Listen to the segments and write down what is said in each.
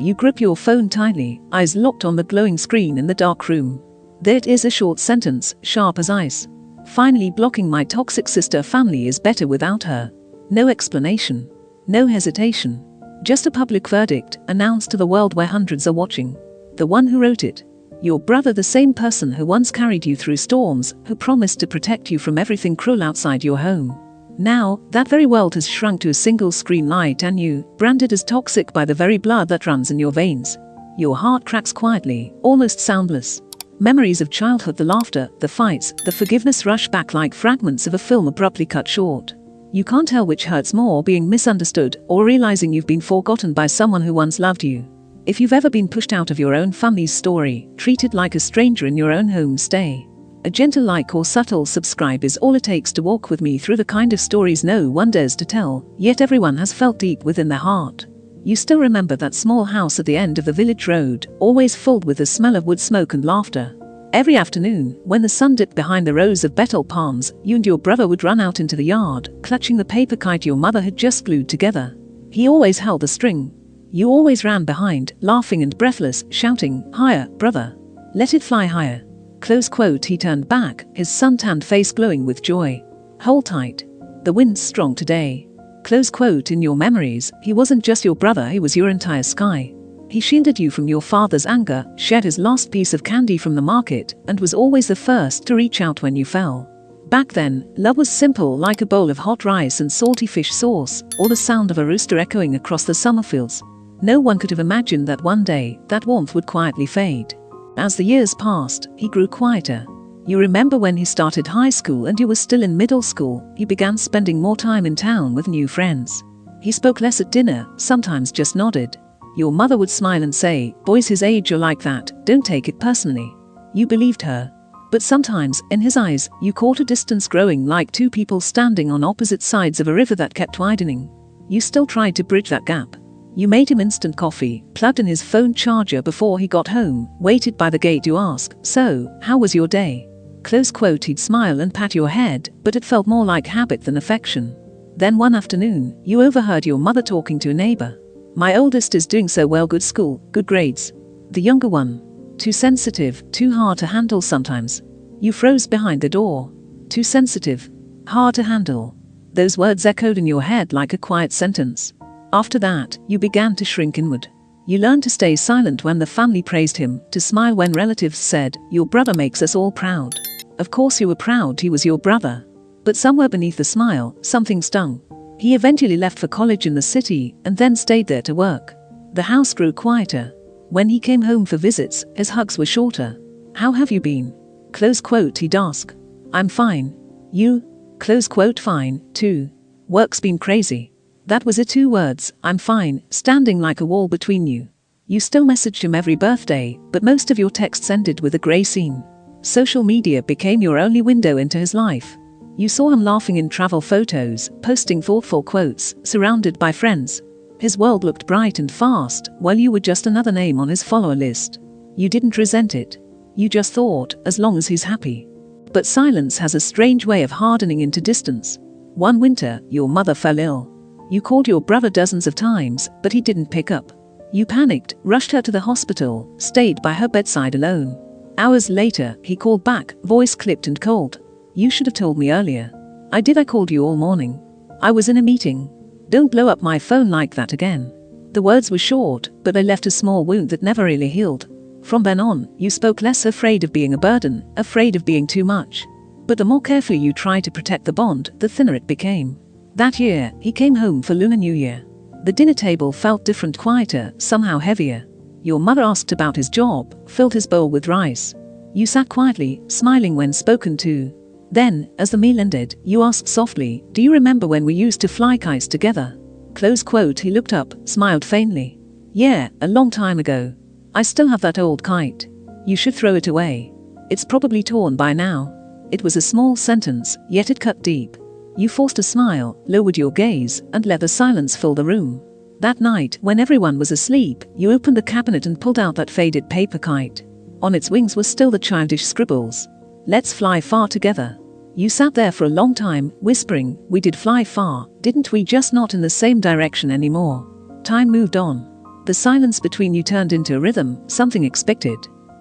You grip your phone tightly, eyes locked on the glowing screen in the dark room. There it is, a short sentence, sharp as ice. Finally blocking. My toxic sister family is better without her. No explanation. No hesitation. Just a public verdict, announced to the world where hundreds are watching. The one who wrote it. Your brother, the same person who once carried you through storms, who promised to protect you from everything cruel outside your home. Now, that very world has shrunk to a single screen light and you, branded as toxic by the very blood that runs in your veins. Your heart cracks quietly, almost soundless. Memories of childhood, the laughter, the fights, the forgiveness rush back like fragments of a film abruptly cut short. You can't tell which hurts more, being misunderstood or realizing you've been forgotten by someone who once loved you. If you've ever been pushed out of your own family's story, treated like a stranger in your own home, stay. A gentle like or subtle subscribe is all it takes to walk with me through the kind of stories no one dares to tell, yet everyone has felt deep within their heart. You still remember that small house at the end of the village road, always filled with the smell of wood smoke and laughter. Every afternoon, when the sun dipped behind the rows of betel palms, you and your brother would run out into the yard, clutching the paper kite your mother had just glued together. He always held the string. You always ran behind, laughing and breathless, shouting, "Higher, brother. Let it fly higher." Close quote. He turned back, his sun-tanned face glowing with joy. Hold tight. The wind's strong today. Close quote. In your memories, he wasn't just your brother, he was your entire sky. He shielded you from your father's anger, shared his last piece of candy from the market, and was always the first to reach out when you fell. Back then, love was simple, like a bowl of hot rice and salty fish sauce, or the sound of a rooster echoing across the summer fields. No one could have imagined that one day, that warmth would quietly fade. As the years passed, he grew quieter. You remember when he started high school and you were still in middle school, he began spending more time in town with new friends. He spoke less at dinner, sometimes just nodded. Your mother would smile and say, "Boys his age are like that, don't take it personally." You believed her. But sometimes, in his eyes, you caught a distance growing, like two people standing on opposite sides of a river that kept widening. You still tried to bridge that gap. You made him instant coffee, plugged in his phone charger before he got home, waited by the gate to ask, "So, how was your day?" Close quote. He'd smile and pat your head, but it felt more like habit than affection. Then one afternoon, you overheard your mother talking to a neighbor. "My oldest is doing so well, good school, good grades. The younger one, too sensitive, too hard to handle sometimes." You froze behind the door. Too sensitive, hard to handle. Those words echoed in your head like a quiet sentence. After that, you began to shrink inward. You learned to stay silent when the family praised him, to smile when relatives said, "Your brother makes us all proud." Of course you were proud he was your brother. But somewhere beneath the smile, something stung. He eventually left for college in the city, and then stayed there to work. The house grew quieter. When he came home for visits, his hugs were shorter. "How have you been?" Close quote. He'd ask. "I'm fine. You?" Close quote. "Fine, too. Work's been crazy." That was it, 2 words, "I'm fine," standing like a wall between you. You still messaged him every birthday, but most of your texts ended with a grey scene. Social media became your only window into his life. You saw him laughing in travel photos, posting thoughtful quotes, surrounded by friends. His world looked bright and fast, while you were just another name on his follower list. You didn't resent it. You just thought, as long as he's happy. But silence has a strange way of hardening into distance. One winter, your mother fell ill. You called your brother dozens of times, but he didn't pick up. You panicked, rushed her to the hospital, stayed by her bedside alone. Hours later, he called back, voice clipped and cold. "You should have told me earlier." "I did, I called you all morning. I was in a meeting. Don't blow up my phone like that again." The words were short, but they left a small wound that never really healed. From then on, you spoke less, afraid of being a burden, afraid of being too much. But the more carefully you tried to protect the bond, the thinner it became. That year, he came home for Lunar New Year. The dinner table felt different, quieter, somehow heavier. Your mother asked about his job, filled his bowl with rice. You sat quietly, smiling when spoken to. Then, as the meal ended, you asked softly, "Do you remember when we used to fly kites together?" Close quote. He looked up, smiled faintly. "Yeah, a long time ago. I still have that old kite. You should throw it away. It's probably torn by now." It was a small sentence, yet it cut deep. You forced a smile, lowered your gaze, and let the silence fill the room. That night, when everyone was asleep, you opened the cabinet and pulled out that faded paper kite. On its wings were still the childish scribbles. "Let's fly far together." You sat there for a long time, whispering, "We did fly far, didn't we, just not in the same direction anymore." Time moved on. The silence between you turned into a rhythm, something expected.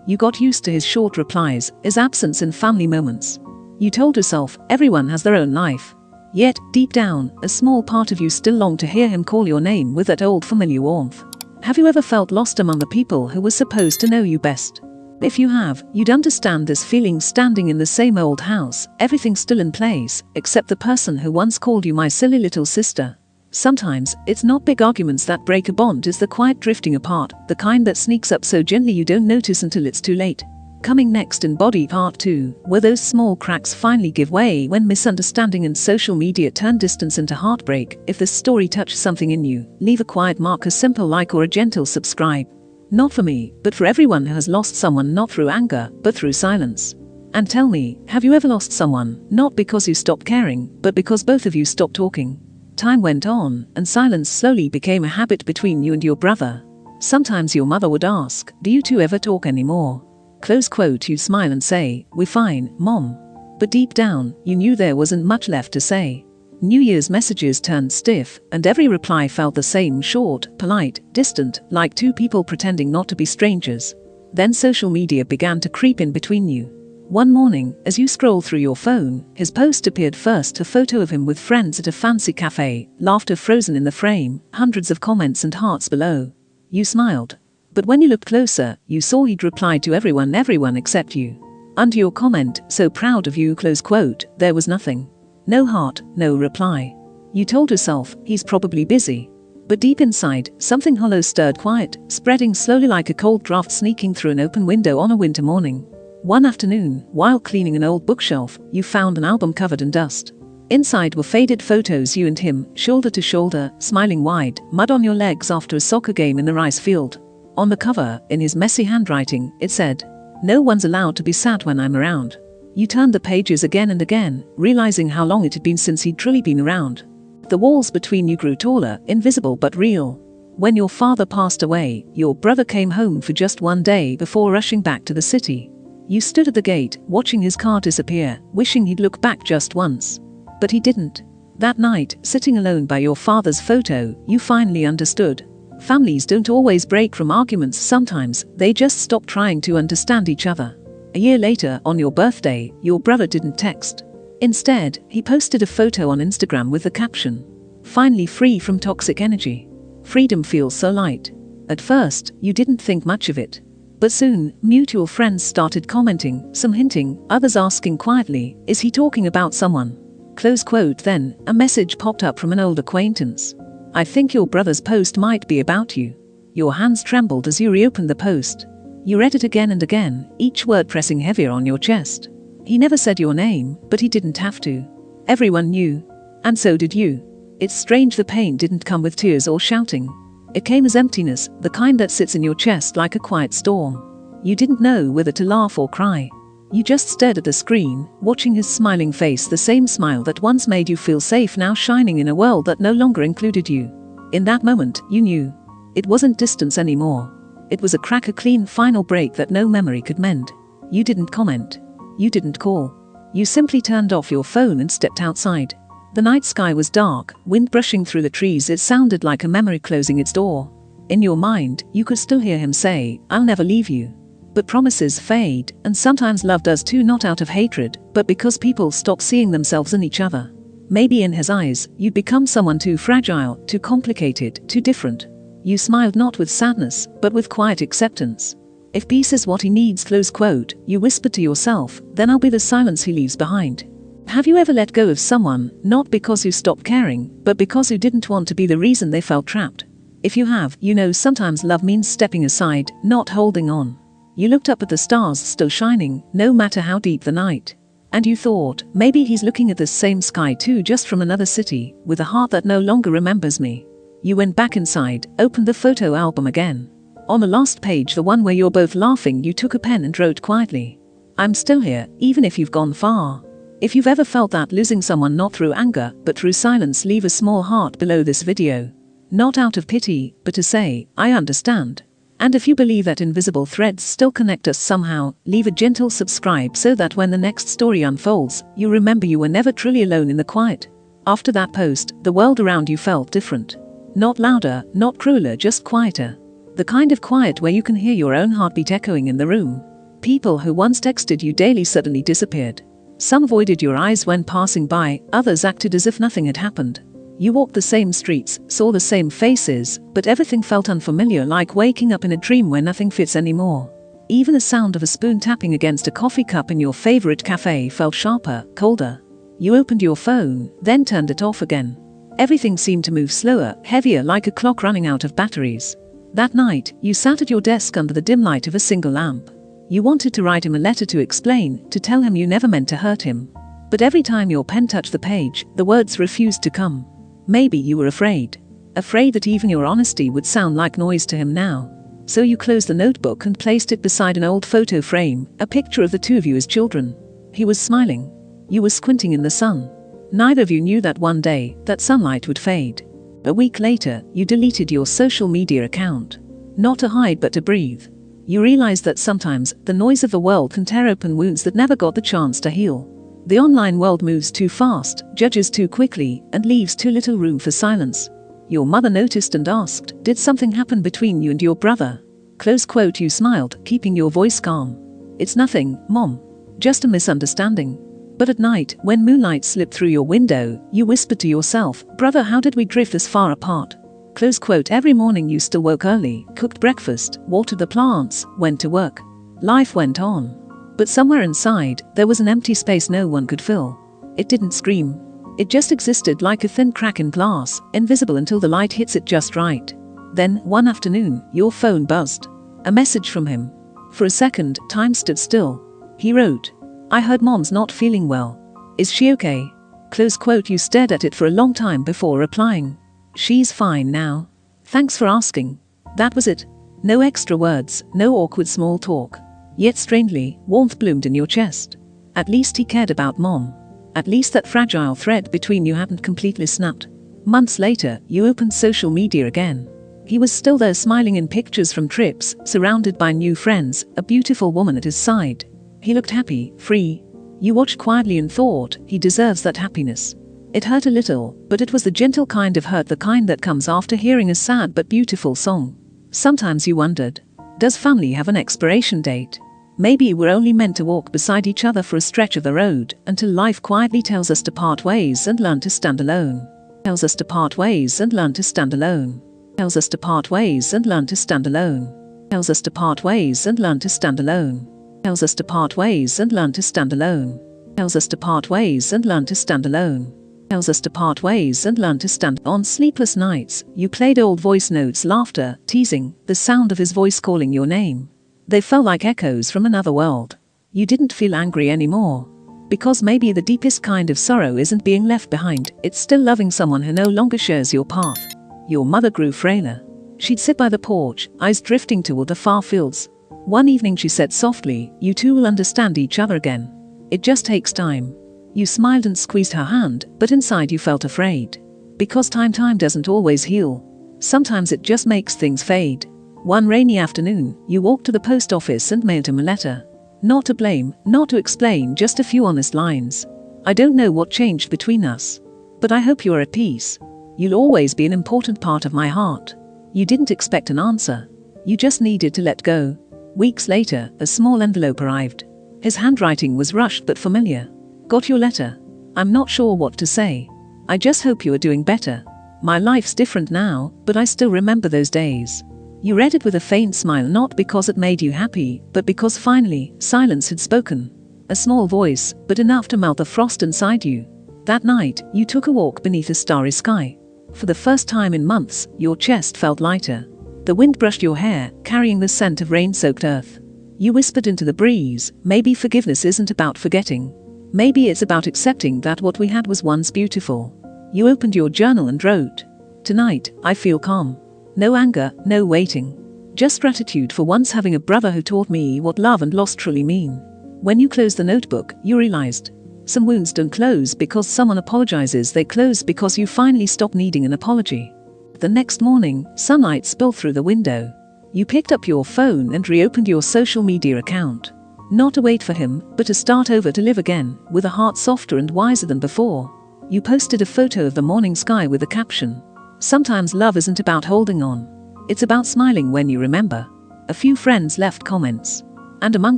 You got used to his short replies, his absence in family moments. You told yourself, everyone has their own life. Yet, deep down, a small part of you still longed to hear him call your name with that old familiar warmth. Have you ever felt lost among the people who were supposed to know you best? If you have, you'd understand this feeling standing in the same old house, everything still in place, except the person who once called you my silly little sister. Sometimes, it's not big arguments that break a bond, it's the quiet drifting apart, the kind that sneaks up so gently you don't notice until it's too late. Coming next in Body Part 2, where those small cracks finally give way when misunderstanding and social media turn distance into heartbreak. If this story touched something in you, leave a quiet mark, a simple like or a gentle subscribe. Not for me, but for everyone who has lost someone not through anger, but through silence. And tell me, have you ever lost someone, not because you stopped caring, but because both of you stopped talking? Time went on, and silence slowly became a habit between you and your brother. Sometimes your mother would ask, do you two ever talk anymore? Close quote, you'd smile and say, we're fine, Mom. But deep down, you knew there wasn't much left to say. New Year's messages turned stiff, and every reply felt the same, short, polite, distant, like two people pretending not to be strangers. Then social media began to creep in between you. One morning, as you scroll through your phone, his post appeared first, a photo of him with friends at a fancy cafe, laughter frozen in the frame, hundreds of comments and hearts below. You smiled. But when you looked closer, you saw he'd replied to everyone except you. Under your comment, so proud of you, close quote, there was nothing. No heart, no reply. You told yourself, he's probably busy. But deep inside, something hollow stirred quiet, spreading slowly like a cold draft sneaking through an open window on a winter morning. One afternoon, while cleaning an old bookshelf, you found an album covered in dust. Inside were faded photos, you and him, shoulder to shoulder, smiling wide, mud on your legs after a soccer game in the rice field. On the cover, in his messy handwriting, it said, no one's allowed to be sad when I'm around. You turned the pages again and again, realizing how long it had been since he'd truly been around. The walls between you grew taller, invisible but real. When your father passed away, your brother came home for just one day before rushing back to the city. You stood at the gate, watching his car disappear, wishing he'd look back just once. But he didn't. That night, sitting alone by your father's photo, you finally understood. Families don't always break from arguments, sometimes they just stop trying to understand each other. A year later, on your birthday, your brother didn't text. Instead, he posted a photo on Instagram with the caption, finally free from toxic energy. Freedom feels so light. At first, you didn't think much of it. But soon, mutual friends started commenting, some hinting, others asking quietly, is he talking about someone? Close quote. Then, a message popped up from an old acquaintance. I think your brother's post might be about you. Your hands trembled as you reopened the post. You read it again and again, each word pressing heavier on your chest. He never said your name, but he didn't have to. Everyone knew. And so did you. It's strange the pain didn't come with tears or shouting. It came as emptiness, the kind that sits in your chest like a quiet storm. You didn't know whether to laugh or cry. You just stared at the screen, watching his smiling face, the same smile that once made you feel safe now shining in a world that no longer included you. In that moment, you knew. It wasn't distance anymore. It was a crack, a clean final break that no memory could mend. You didn't comment. You didn't call. You simply turned off your phone and stepped outside. The night sky was dark, wind brushing through the trees, it sounded like a memory closing its door. In your mind, you could still hear him say, I'll never leave you. But promises fade, and sometimes love does too, not out of hatred, but because people stop seeing themselves in each other. Maybe in his eyes, you'd become someone too fragile, too complicated, too different. You smiled not with sadness, but with quiet acceptance. If peace is what he needs, close quote, you whispered to yourself, then I'll be the silence he leaves behind. Have you ever let go of someone, not because you stopped caring, but because you didn't want to be the reason they felt trapped? If you have, you know sometimes love means stepping aside, not holding on. You looked up at the stars still shining, no matter how deep the night. And you thought, maybe he's looking at the same sky too, just from another city, with a heart that no longer remembers me. You went back inside, opened the photo album again. On the last page, the one where you're both laughing, you took a pen and wrote quietly, I'm still here, even if you've gone far. If you've ever felt that, losing someone not through anger, but through silence, leave a small heart below this video. Not out of pity, but to say, I understand. And if you believe that invisible threads still connect us somehow, leave a gentle subscribe so that when the next story unfolds, you remember you were never truly alone in the quiet. After that post, the world around you felt different. Not louder, not crueler, just quieter. The kind of quiet where you can hear your own heartbeat echoing in the room. People who once texted you daily suddenly disappeared. Some avoided your eyes when passing by, others acted as if nothing had happened. You walked the same streets, saw the same faces, but everything felt unfamiliar, like waking up in a dream where nothing fits anymore. Even the sound of a spoon tapping against a coffee cup in your favorite cafe felt sharper, colder. You opened your phone, then turned it off again. Everything seemed to move slower, heavier, like a clock running out of batteries. That night, you sat at your desk under the dim light of a single lamp. You wanted to write him a letter to explain, to tell him you never meant to hurt him. But every time your pen touched the page, the words refused to come. Maybe you were afraid. Afraid that even your honesty would sound like noise to him now. So you closed the notebook and placed it beside an old photo frame, a picture of the two of you as children. He was smiling. You were squinting in the sun. Neither of you knew that one day, that sunlight would fade. A week later, you deleted your social media account. Not to hide but to breathe. You realized that sometimes, the noise of the world can tear open wounds that never got the chance to heal. The online world moves too fast, judges too quickly, and leaves too little room for silence. Your mother noticed and asked, "Did something happen between you and your brother?" Close quote. You smiled, keeping your voice calm. "It's nothing, Mom. Just a misunderstanding." But at night, when moonlight slipped through your window, you whispered to yourself, "Brother, how did we drift this far apart?" Close quote. Every morning you still woke early, cooked breakfast, watered the plants, went to work. Life went on. But somewhere inside, there was an empty space no one could fill. It didn't scream. It just existed like a thin crack in glass, invisible until the light hits it just right. Then, one afternoon, your phone buzzed. A message from him. For a second, time stood still. He wrote, "I heard Mom's not feeling well. Is she okay?" Close quote. You stared at it for a long time before replying. "She's fine now. Thanks for asking." That was it. No extra words, no awkward small talk. Yet strangely, warmth bloomed in your chest. At least he cared about Mom. At least that fragile thread between you hadn't completely snapped. Months later, you opened social media again. He was still there, smiling in pictures from trips, surrounded by new friends, a beautiful woman at his side. He looked happy, free. You watched quietly and thought, he deserves that happiness. It hurt a little, but it was the gentle kind of hurt, the kind that comes after hearing a sad but beautiful song. Sometimes you wondered, does family have an expiration date? Maybe we're only meant to walk beside each other for a stretch of the road, until life quietly tells us to part ways and learn to stand alone. Tells us to part ways and learn to stand alone. Tells us to part ways and learn to stand alone. Tells us to part ways and learn to stand alone. Tells us to part ways and learn to stand alone. Tells us to part ways and learn to stand alone. Tells us to part ways and learn to stand. On sleepless nights, you played old voice notes, laughter, teasing, the sound of his voice calling your name. They felt like echoes from another world. You didn't feel angry anymore. Because maybe the deepest kind of sorrow isn't being left behind, it's still loving someone who no longer shares your path. Your mother grew frailer. She'd sit by the porch, eyes drifting toward the far fields. One evening she said softly, "You two will understand each other again. It just takes time." You smiled and squeezed her hand, but inside you felt afraid. Because time doesn't always heal. Sometimes it just makes things fade. One rainy afternoon, you walked to the post office and mailed him a letter. Not to blame, not to explain, just a few honest lines. "I don't know what changed between us. But I hope you're at peace. You'll always be an important part of my heart." You didn't expect an answer. You just needed to let go. Weeks later, a small envelope arrived. His handwriting was rushed but familiar. "Got your letter. I'm not sure what to say. I just hope you are doing better. My life's different now, but I still remember those days." You read it with a faint smile, not because it made you happy, but because finally, silence had spoken. A small voice, but enough to melt the frost inside you. That night, you took a walk beneath a starry sky. For the first time in months, your chest felt lighter. The wind brushed your hair, carrying the scent of rain-soaked earth. You whispered into the breeze, maybe forgiveness isn't about forgetting. Maybe it's about accepting that what we had was once beautiful. You opened your journal and wrote, "Tonight, I feel calm. No anger, no waiting. Just gratitude for once having a brother who taught me what love and loss truly mean." When you closed the notebook, you realized, some wounds don't close because someone apologizes, they close because you finally stop needing an apology. The next morning, sunlight spilled through the window. You picked up your phone and reopened your social media account. Not to wait for him, but to start over, to live again, with a heart softer and wiser than before. You posted a photo of the morning sky with the caption, "Sometimes love isn't about holding on. It's about smiling when you remember. A few friends left comments. And among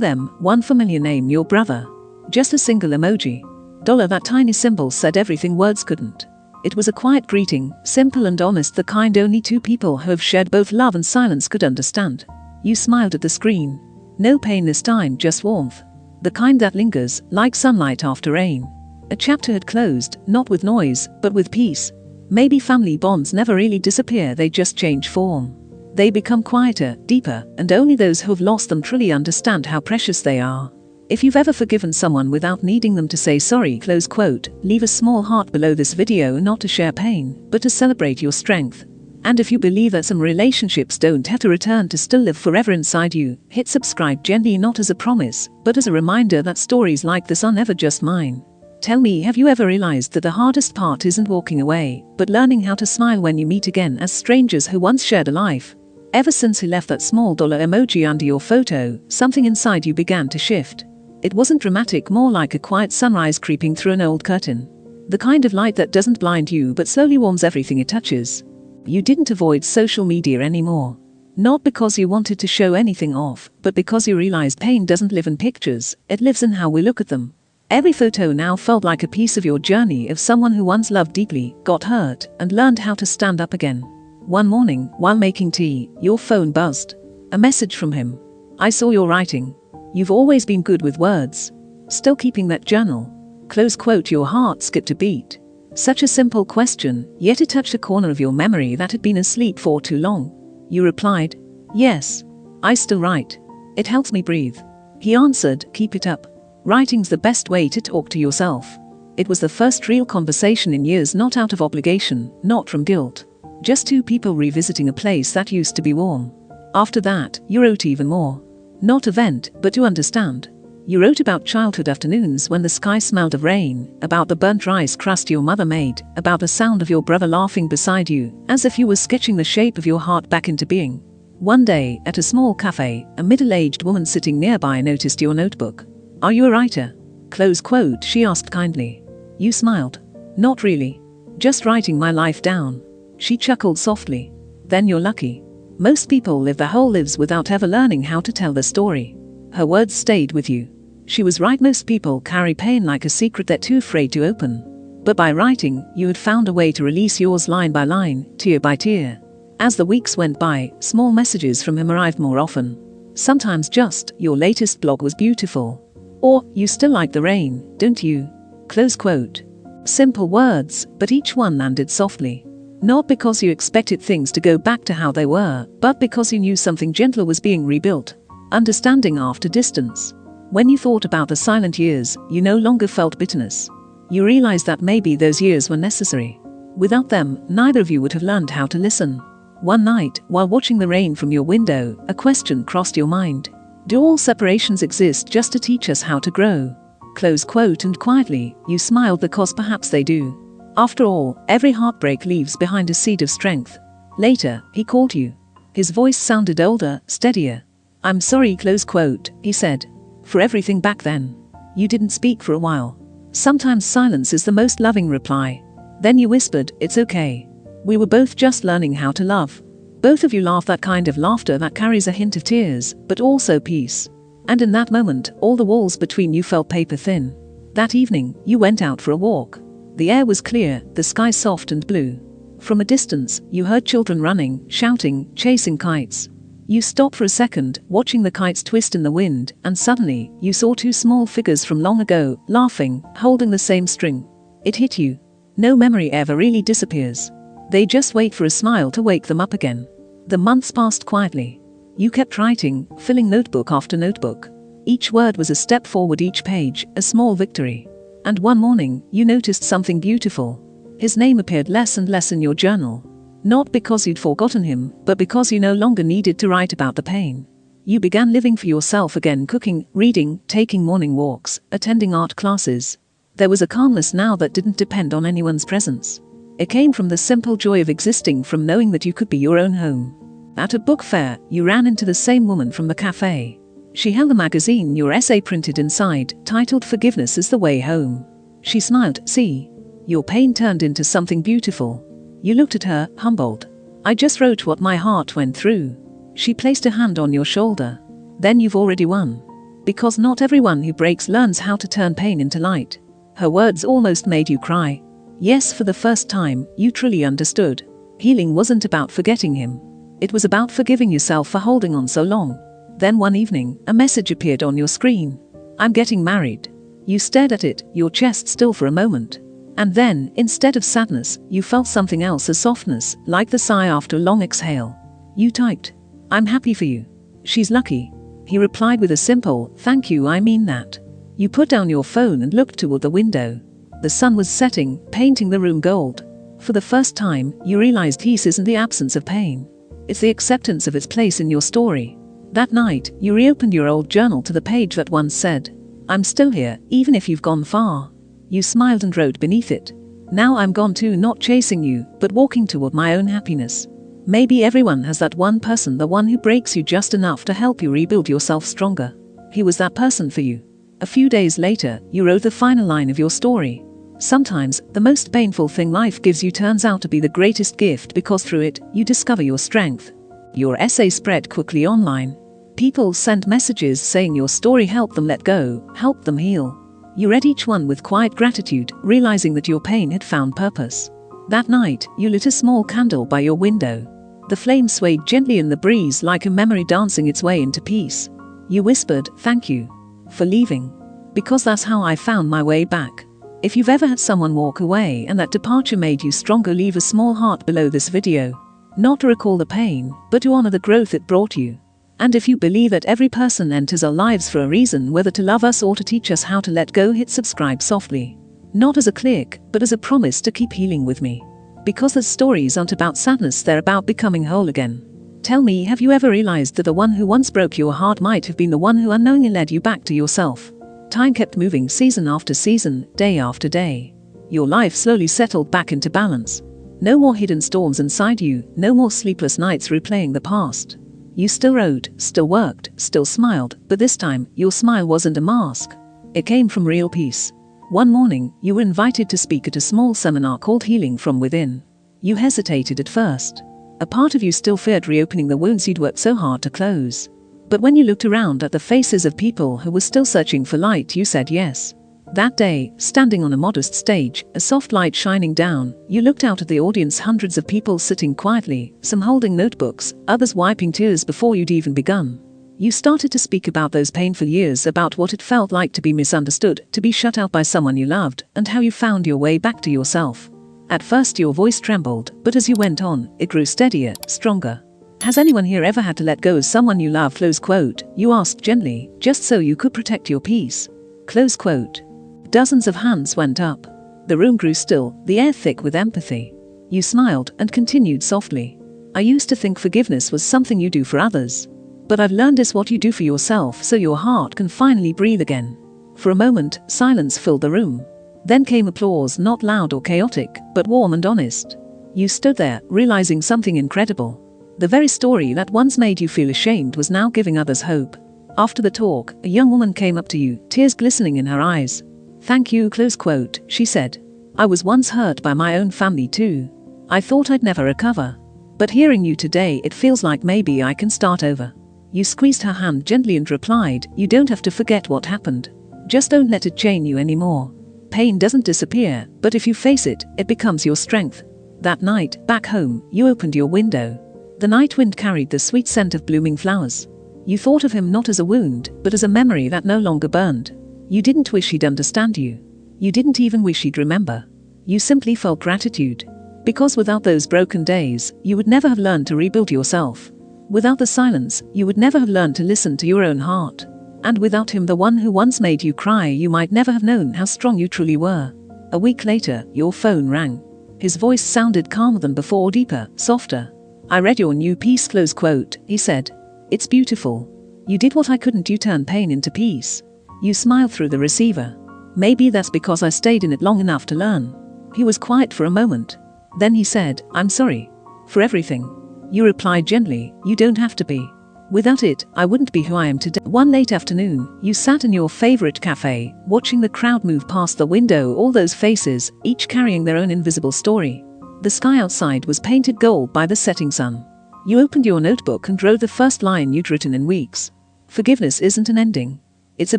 them, one familiar name, your brother. Just a single emoji. That tiny symbol said everything words couldn't. It was a quiet greeting, simple and honest, the kind only two people who have shared both love and silence could understand. You smiled at the screen. No pain this time, just warmth. The kind that lingers, like sunlight after rain. A chapter had closed, not with noise, but with peace. Maybe family bonds never really disappear, they just change form. They become quieter, deeper, and only those who've lost them truly understand how precious they are. If you've ever forgiven someone without needing them to say sorry, close quote, leave a small heart below this video, not to share pain, but to celebrate your strength. And if you believe that some relationships don't have to return to still live forever inside you, hit subscribe gently, not as a promise, but as a reminder that stories like this are never just mine. Tell me, have you ever realized that the hardest part isn't walking away, but learning how to smile when you meet again as strangers who once shared a life? Ever since he left that small dollar emoji under your photo, something inside you began to shift. It wasn't dramatic, more like a quiet sunrise creeping through an old curtain. The kind of light that doesn't blind you but slowly warms everything it touches. You didn't avoid social media anymore. Not because you wanted to show anything off, but because you realized pain doesn't live in pictures, it lives in how we look at them. Every photo now felt like a piece of your journey, of someone who once loved deeply, got hurt, and learned how to stand up again. One morning, while making tea, your phone buzzed. A message from him. I saw your writing. You've always been good with words. Still keeping that journal? Close quote. Your heart skipped a beat. Such a simple question, yet it touched a corner of your memory that had been asleep for too long. You replied, yes, I still write. It helps me breathe. He answered, keep it up. Writing's the best way to talk to yourself. It was the first real conversation in years, not out of obligation, not from guilt. Just two people revisiting a place that used to be warm. After that, you wrote even more. Not to vent, but to understand. You wrote about childhood afternoons when the sky smelled of rain, about the burnt rice crust your mother made, about the sound of your brother laughing beside you, as if you were sketching the shape of your heart back into being. One day, at a small cafe, a middle-aged woman sitting nearby noticed your notebook. Are you a writer? Close quote, she asked kindly. You smiled. Not really. Just writing my life down. She chuckled softly. Then you're lucky. Most people live their whole lives without ever learning how to tell their story. Her words stayed with you. She was right, most people carry pain like a secret they're too afraid to open. But by writing, you had found a way to release yours line by line, tear by tear. As the weeks went by, small messages from him arrived more often. Sometimes just, your latest blog was beautiful. Or, you still like the rain, don't you? Close quote. Simple words, but each one landed softly. Not because you expected things to go back to how they were, but because you knew something gentler was being rebuilt. Understanding after distance. When you thought about the silent years, you no longer felt bitterness. You realized that maybe those years were necessary. Without them, neither of you would have learned how to listen. One night, while watching the rain from your window, a question crossed your mind. Do all separations exist just to teach us how to grow? Close quote, and quietly, you smiled because perhaps they do. After all, every heartbreak leaves behind a seed of strength. Later, he called you. His voice sounded older, steadier. I'm sorry, close quote, he said. For everything back then. You didn't speak for a while. Sometimes silence is the most loving reply. Then you whispered, it's okay. We were both just learning how to love. Both of you laughed, that kind of laughter that carries a hint of tears, but also peace. And in that moment, all the walls between you felt paper thin. That evening, you went out for a walk. The air was clear, the sky soft and blue. From a distance, you heard children running, shouting, chasing kites. You stopped for a second, watching the kites twist in the wind, and suddenly, you saw two small figures from long ago, laughing, holding the same string. It hit you. No memory ever really disappears. They just wait for a smile to wake them up again. The months passed quietly. You kept writing, filling notebook after notebook. Each word was a step forward, each page, a small victory. And one morning, you noticed something beautiful. His name appeared less and less in your journal. Not because you'd forgotten him, but because you no longer needed to write about the pain. You began living for yourself again, cooking, reading, taking morning walks, attending art classes. There was a calmness now that didn't depend on anyone's presence. It came from the simple joy of existing, from knowing that you could be your own home. At a book fair, you ran into the same woman from the cafe. She held a magazine, your essay printed inside, titled Forgiveness is the Way Home. She smiled. See, your pain turned into something beautiful. You looked at her, humbled. I just wrote what my heart went through. She placed a hand on your shoulder. Then you've already won. Because not everyone who breaks learns how to turn pain into light. Her words almost made you cry. Yes, for the first time, you truly understood. Healing wasn't about forgetting him. It was about forgiving yourself for holding on so long. Then one evening, a message appeared on your screen. I'm getting married. You stared at it, your chest still for a moment. And then, instead of sadness, you felt something else, a softness, like the sigh after a long exhale. You typed, I'm happy for you. She's lucky. He replied with a simple, thank you, I mean that. You put down your phone and looked toward the window. The sun was setting, painting the room gold. For the first time, you realized peace isn't the absence of pain. It's the acceptance of its place in your story. That night, you reopened your old journal to the page that once said, I'm still here, even if you've gone far. You smiled and wrote beneath it, now I'm gone too, not chasing you, but walking toward my own happiness. Maybe everyone has that one person, the one who breaks you just enough to help you rebuild yourself stronger. He was that person for you. A few days later, you wrote the final line of your story. Sometimes, the most painful thing life gives you turns out to be the greatest gift because through it, you discover your strength. Your essay spread quickly online. People sent messages saying your story helped them let go, helped them heal. You read each one with quiet gratitude, realizing that your pain had found purpose. That night, you lit a small candle by your window. The flame swayed gently in the breeze like a memory dancing its way into peace. You whispered, thank you for leaving. Because that's how I found my way back. If you've ever had someone walk away and that departure made you stronger, leave a small heart below this video. Not to recall the pain, but to honor the growth it brought you. And if you believe that every person enters our lives for a reason, whether to love us or to teach us how to let go, hit subscribe softly. Not as a click, but as a promise to keep healing with me. Because the stories aren't about sadness, they're about becoming whole again. Tell me, have you ever realized that the one who once broke your heart might have been the one who unknowingly led you back to yourself? Time kept moving season after season, day after day. Your life slowly settled back into balance. No more hidden storms inside you, no more sleepless nights replaying the past. You still wrote, still worked, still smiled, but this time, your smile wasn't a mask. It came from real peace. One morning, you were invited to speak at a small seminar called Healing from Within. You hesitated at first. A part of you still feared reopening the wounds you'd worked so hard to close. But when you looked around at the faces of people who were still searching for light, you said yes. That day, standing on a modest stage, a soft light shining down, you looked out at the audience, hundreds of people sitting quietly, some holding notebooks, others wiping tears before you'd even begun. You started to speak about those painful years, about what it felt like to be misunderstood, to be shut out by someone you loved, and how you found your way back to yourself. At first your voice trembled, but as you went on, it grew steadier, stronger. Has anyone here ever had to let go of someone you love? Close quote, you asked gently, just so you could protect your peace. Close quote. Dozens of hands went up. The room grew still, the air thick with empathy. You smiled and continued softly. I used to think forgiveness was something you do for others. But I've learned it's what you do for yourself so your heart can finally breathe again. For a moment, silence filled the room. Then came applause, not loud or chaotic, but warm and honest. You stood there, realizing something incredible. The very story that once made you feel ashamed was now giving others hope. After the talk, a young woman came up to you, tears glistening in her eyes. Thank you, close quote, she said. I was once hurt by my own family too. I thought I'd never recover. But hearing you today, it feels like maybe I can start over. You squeezed her hand gently and replied, you don't have to forget what happened. Just don't let it chain you anymore. Pain doesn't disappear, but if you face it, it becomes your strength. That night, back home, you opened your window. The night wind carried the sweet scent of blooming flowers. You thought of him not as a wound, but as a memory that no longer burned. You didn't wish he'd understand you. You didn't even wish he'd remember. You simply felt gratitude. Because without those broken days, you would never have learned to rebuild yourself. Without the silence, you would never have learned to listen to your own heart. And without him, the one who once made you cry, you might never have known how strong you truly were. A week later, your phone rang. His voice sounded calmer than before, deeper, softer. I read your new piece, close quote, he said. It's beautiful. You did what I couldn't, you turned pain into peace. You smiled through the receiver. Maybe that's because I stayed in it long enough to learn. He was quiet for a moment. Then he said, I'm sorry. For everything. You replied gently, you don't have to be. Without it, I wouldn't be who I am today. One late afternoon, you sat in your favorite cafe, watching the crowd move past the window, all those faces, each carrying their own invisible story. The sky outside was painted gold by the setting sun. You opened your notebook and wrote the first line you'd written in weeks. Forgiveness isn't an ending. It's a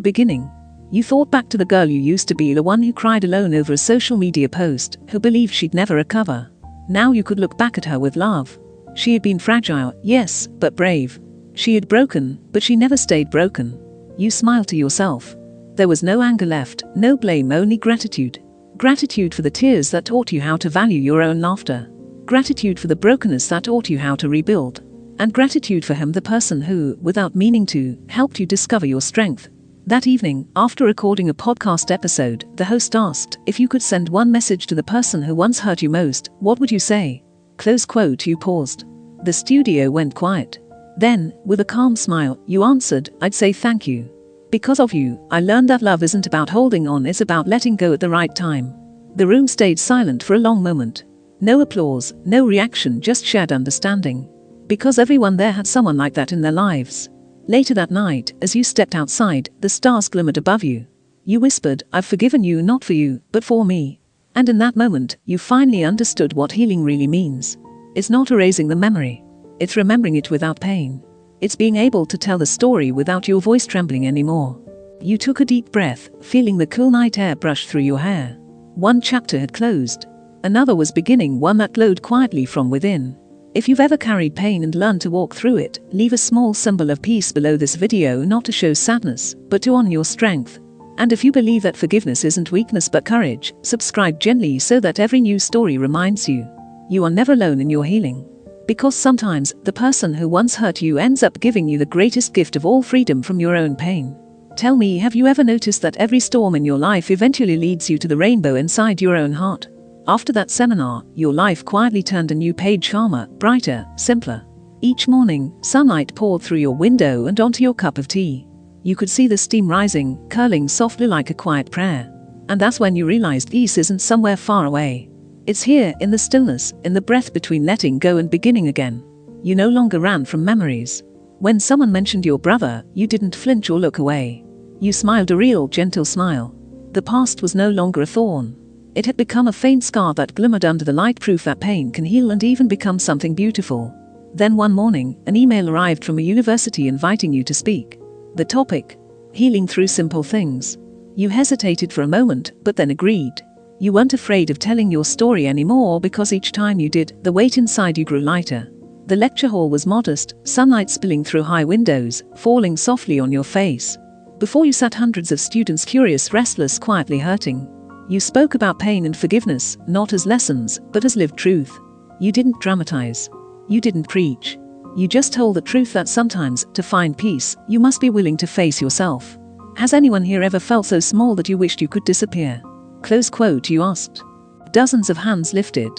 beginning. You thought back to the girl you used to be, the one who cried alone over a social media post, who believed she'd never recover. Now you could look back at her with love. She had been fragile, yes, but brave. She had broken, but she never stayed broken. You smiled to yourself. There was no anger left, no blame, only gratitude. Gratitude for the tears that taught you how to value your own laughter. Gratitude for the brokenness that taught you how to rebuild. And gratitude for him, the person who, without meaning to, helped you discover your strength. That evening, after recording a podcast episode, the host asked, if you could send one message to the person who once hurt you most, what would you say? Close quote. You paused. The studio went quiet. Then, with a calm smile, you answered, I'd say thank you. Because of you, I learned that love isn't about holding on, it's about letting go at the right time. The room stayed silent for a long moment. No applause, no reaction, just shared understanding. Because everyone there had someone like that in their lives. Later that night, as you stepped outside, the stars glimmered above you. You whispered, I've forgiven you, not for you, but for me. And in that moment, you finally understood what healing really means. It's not erasing the memory. It's remembering it without pain. It's being able to tell the story without your voice trembling anymore. You took a deep breath, feeling the cool night air brush through your hair. One chapter had closed. Another was beginning, one that glowed quietly from within. If you've ever carried pain and learned to walk through it, leave a small symbol of peace below this video, not to show sadness, but to honor your strength. And if you believe that forgiveness isn't weakness but courage, subscribe gently so that every new story reminds you. You are never alone in your healing. Because sometimes, the person who once hurt you ends up giving you the greatest gift of all, freedom from your own pain. Tell me, have you ever noticed that every storm in your life eventually leads you to the rainbow inside your own heart? After that seminar, your life quietly turned a new page, calmer, brighter, simpler. Each morning, sunlight poured through your window and onto your cup of tea. You could see the steam rising, curling softly like a quiet prayer. And that's when you realized peace isn't somewhere far away. It's here, in the stillness, in the breath between letting go and beginning again. You no longer ran from memories. When someone mentioned your brother, you didn't flinch or look away. You smiled, a real, gentle smile. The past was no longer a thorn. It had become a faint scar that glimmered under the light, proof that pain can heal and even become something beautiful. Then one morning, an email arrived from a university inviting you to speak. The topic: healing through simple things. You hesitated for a moment, but then agreed. You weren't afraid of telling your story anymore, because each time you did, the weight inside you grew lighter. The lecture hall was modest, sunlight spilling through high windows, falling softly on your face. Before you sat hundreds of students, curious, restless, quietly hurting. You spoke about pain and forgiveness, not as lessons, but as lived truth. You didn't dramatize. You didn't preach. You just told the truth that sometimes, to find peace, you must be willing to face yourself. Has anyone here ever felt so small that you wished you could disappear? Close quote. You asked. Dozens of hands lifted.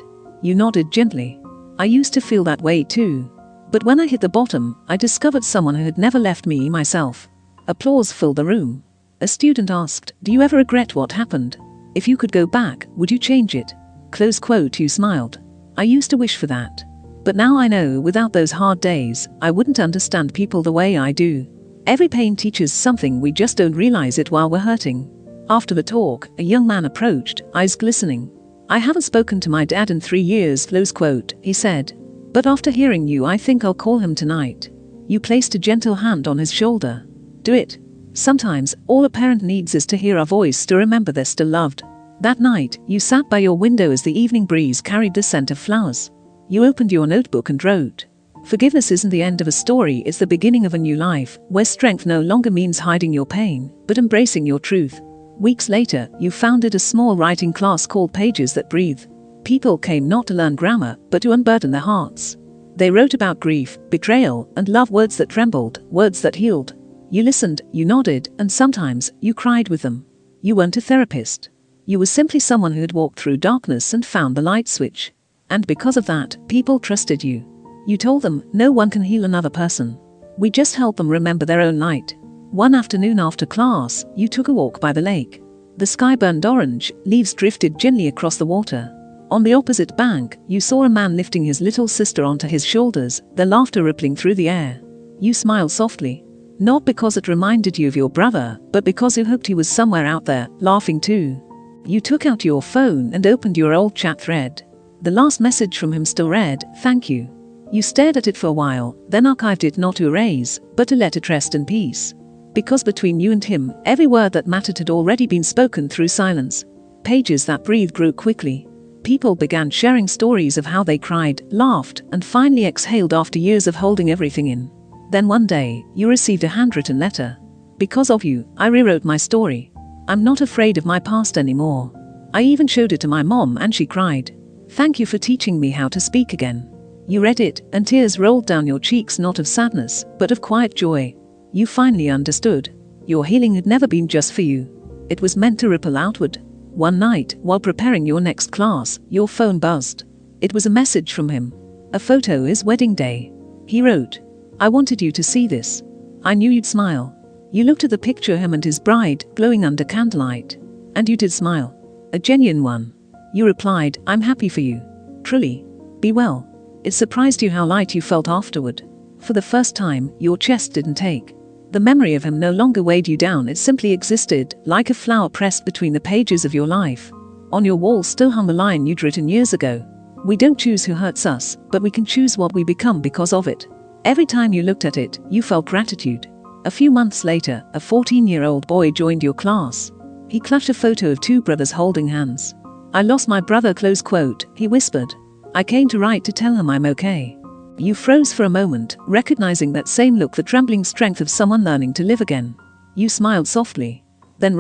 You nodded gently. I used to feel that way too. But when I hit the bottom, I discovered someone who had never left me, myself. Applause filled the room. A student asked, do you ever regret what happened? If you could go back, would you change it? Close quote. You smiled. I used to wish for that. But now I know, without those hard days, I wouldn't understand people the way I do. Every pain teaches something, we just don't realize it while we're hurting. After the talk, a young man approached, eyes glistening. I haven't spoken to my dad in 3 years, close quote, he said. But after hearing you, I think I'll call him tonight. You placed a gentle hand on his shoulder. Do it. Sometimes, all a parent needs is to hear our voice, to remember they're still loved. That night, you sat by your window as the evening breeze carried the scent of flowers. You opened your notebook and wrote. Forgiveness isn't the end of a story, it's the beginning of a new life, where strength no longer means hiding your pain, but embracing your truth. Weeks later, you founded a small writing class called Pages That Breathe. People came not to learn grammar, but to unburden their hearts. They wrote about grief, betrayal, and love, words that trembled, words that healed. You listened, you nodded, and sometimes, you cried with them. You weren't a therapist. You were simply someone who had walked through darkness and found the light switch. And because of that, people trusted you. You told them, no one can heal another person. We just help them remember their own light. One afternoon after class, you took a walk by the lake. The sky burned orange, leaves drifted gently across the water. On the opposite bank, you saw a man lifting his little sister onto his shoulders, their laughter rippling through the air. You smiled softly. Not because it reminded you of your brother, but because you hoped he was somewhere out there, laughing too. You took out your phone and opened your old chat thread. The last message from him still read, "Thank you." You stared at it for a while, then archived it not to erase, but to let it rest in peace. Because between you and him, every word that mattered had already been spoken through silence. Pages that breathed grew quickly. People began sharing stories of how they cried, laughed, and finally exhaled after years of holding everything in. Then one day, you received a handwritten letter. "Because of you, I rewrote my story. I'm not afraid of my past anymore. I even showed it to my mom and she cried. Thank you for teaching me how to speak again." You read it, and tears rolled down your cheeks, not of sadness, but of quiet joy. You finally understood. Your healing had never been just for you. It was meant to ripple outward. One night, while preparing your next class, your phone buzzed. It was a message from him. A photo his wedding day. He wrote, "I wanted you to see this. I knew you'd smile." You looked at the picture of him and his bride, glowing under candlelight. And you did smile. A genuine one. You replied, "I'm happy for you. Truly. Be well." It surprised you how light you felt afterward. For the first time, your chest didn't ache. The memory of him no longer weighed you down, it simply existed, like a flower pressed between the pages of your life. On your wall still hung the line you'd written years ago. "We don't choose who hurts us, but we can choose what we become because of it." Every time you looked at it, you felt gratitude. A few months later, a 14-year-old boy joined your class. He clutched a photo of two brothers holding hands. "I lost my brother," he whispered. "I came to write to tell him I'm okay." You froze for a moment, recognizing that same look, the trembling strength of someone learning to live again. You smiled softly. Then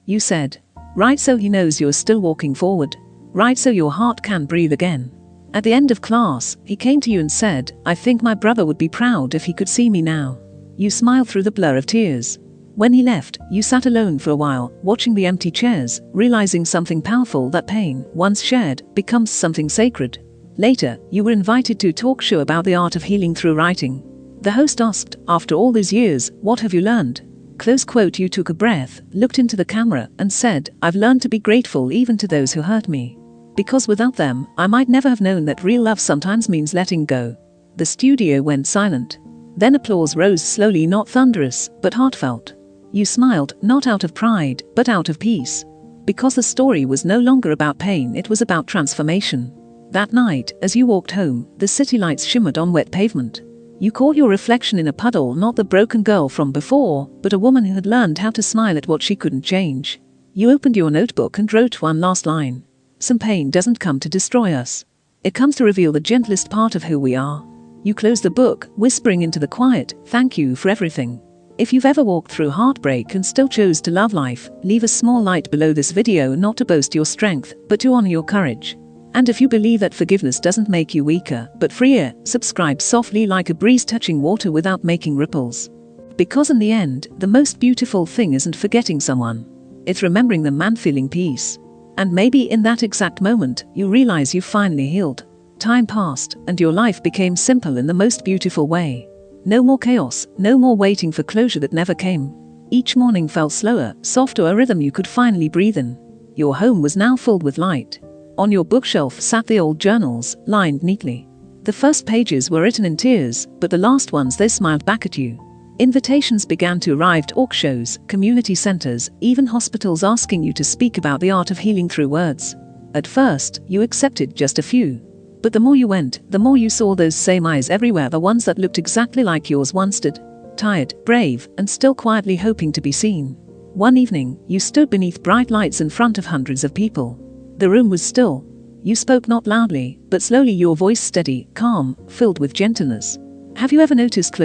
you said, "Write so he knows you're still walking forward. Write so your heart can breathe again." At the end of class, he came to you and said, "I think my brother would be proud if he could see me now." You smiled through the blur of tears. When he left, you sat alone for a while, watching the empty chairs, realizing something powerful, that pain, once shared, becomes something sacred. Later, you were invited to a talk show about the art of healing through writing. The host asked, "After all these years, what have you learned?" You took a breath, looked into the camera, and said, "I've learned to be grateful even to those who hurt me. Because without them, I might never have known that real love sometimes means letting go." The studio went silent. Then applause rose slowly, not thunderous, but heartfelt. You smiled, not out of pride, but out of peace. Because the story was no longer about pain, it was about transformation. That night, as you walked home, the city lights shimmered on wet pavement. You caught your reflection in a puddle, not the broken girl from before, but a woman who had learned how to smile at what she couldn't change. You opened your notebook and wrote one last line. "Some pain doesn't come to destroy us. It comes to reveal the gentlest part of who we are." You closed the book, whispering into the quiet, "Thank you for everything." If you've ever walked through heartbreak and still chose to love life, leave a small light below this video, not to boast your strength, but to honor your courage. And if you believe that forgiveness doesn't make you weaker, but freer, subscribe softly like a breeze touching water without making ripples. Because in the end, the most beautiful thing isn't forgetting someone. It's remembering them and feeling peace. And maybe in that exact moment, you realize you've finally healed. Time passed, and your life became simple in the most beautiful way. No more chaos, no more waiting for closure that never came. Each morning felt slower, softer, a rhythm you could finally breathe in. Your home was now filled with light. On your bookshelf sat the old journals, lined neatly. The first pages were written in tears, but the last ones, they smiled back at you. Invitations began to arrive to talk shows, community centers, even hospitals, asking you to speak about the art of healing through words. At first, you accepted just a few. But the more you went, the more you saw those same eyes everywhere, the ones that looked exactly like yours once did. Tired, brave, and still quietly hoping to be seen. One evening, you stood beneath bright lights in front of hundreds of people. The room was still. You spoke not loudly, but slowly, your voice steady, calm, filled with gentleness. "Have you ever noticed,"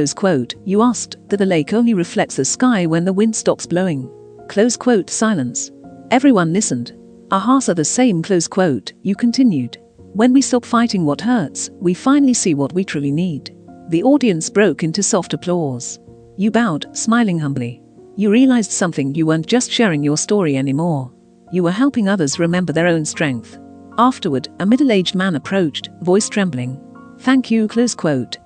you asked, "that a lake only reflects the sky when the wind stops blowing?" Silence. Everyone listened. "Our hearts are the same," you continued. "When we stop fighting what hurts, we finally see what we truly need." The audience broke into soft applause. You bowed, smiling humbly. You realized something: you weren't just sharing your story anymore. You were helping others remember their own strength. Afterward, a middle-aged man approached, voice trembling. "Thank you,"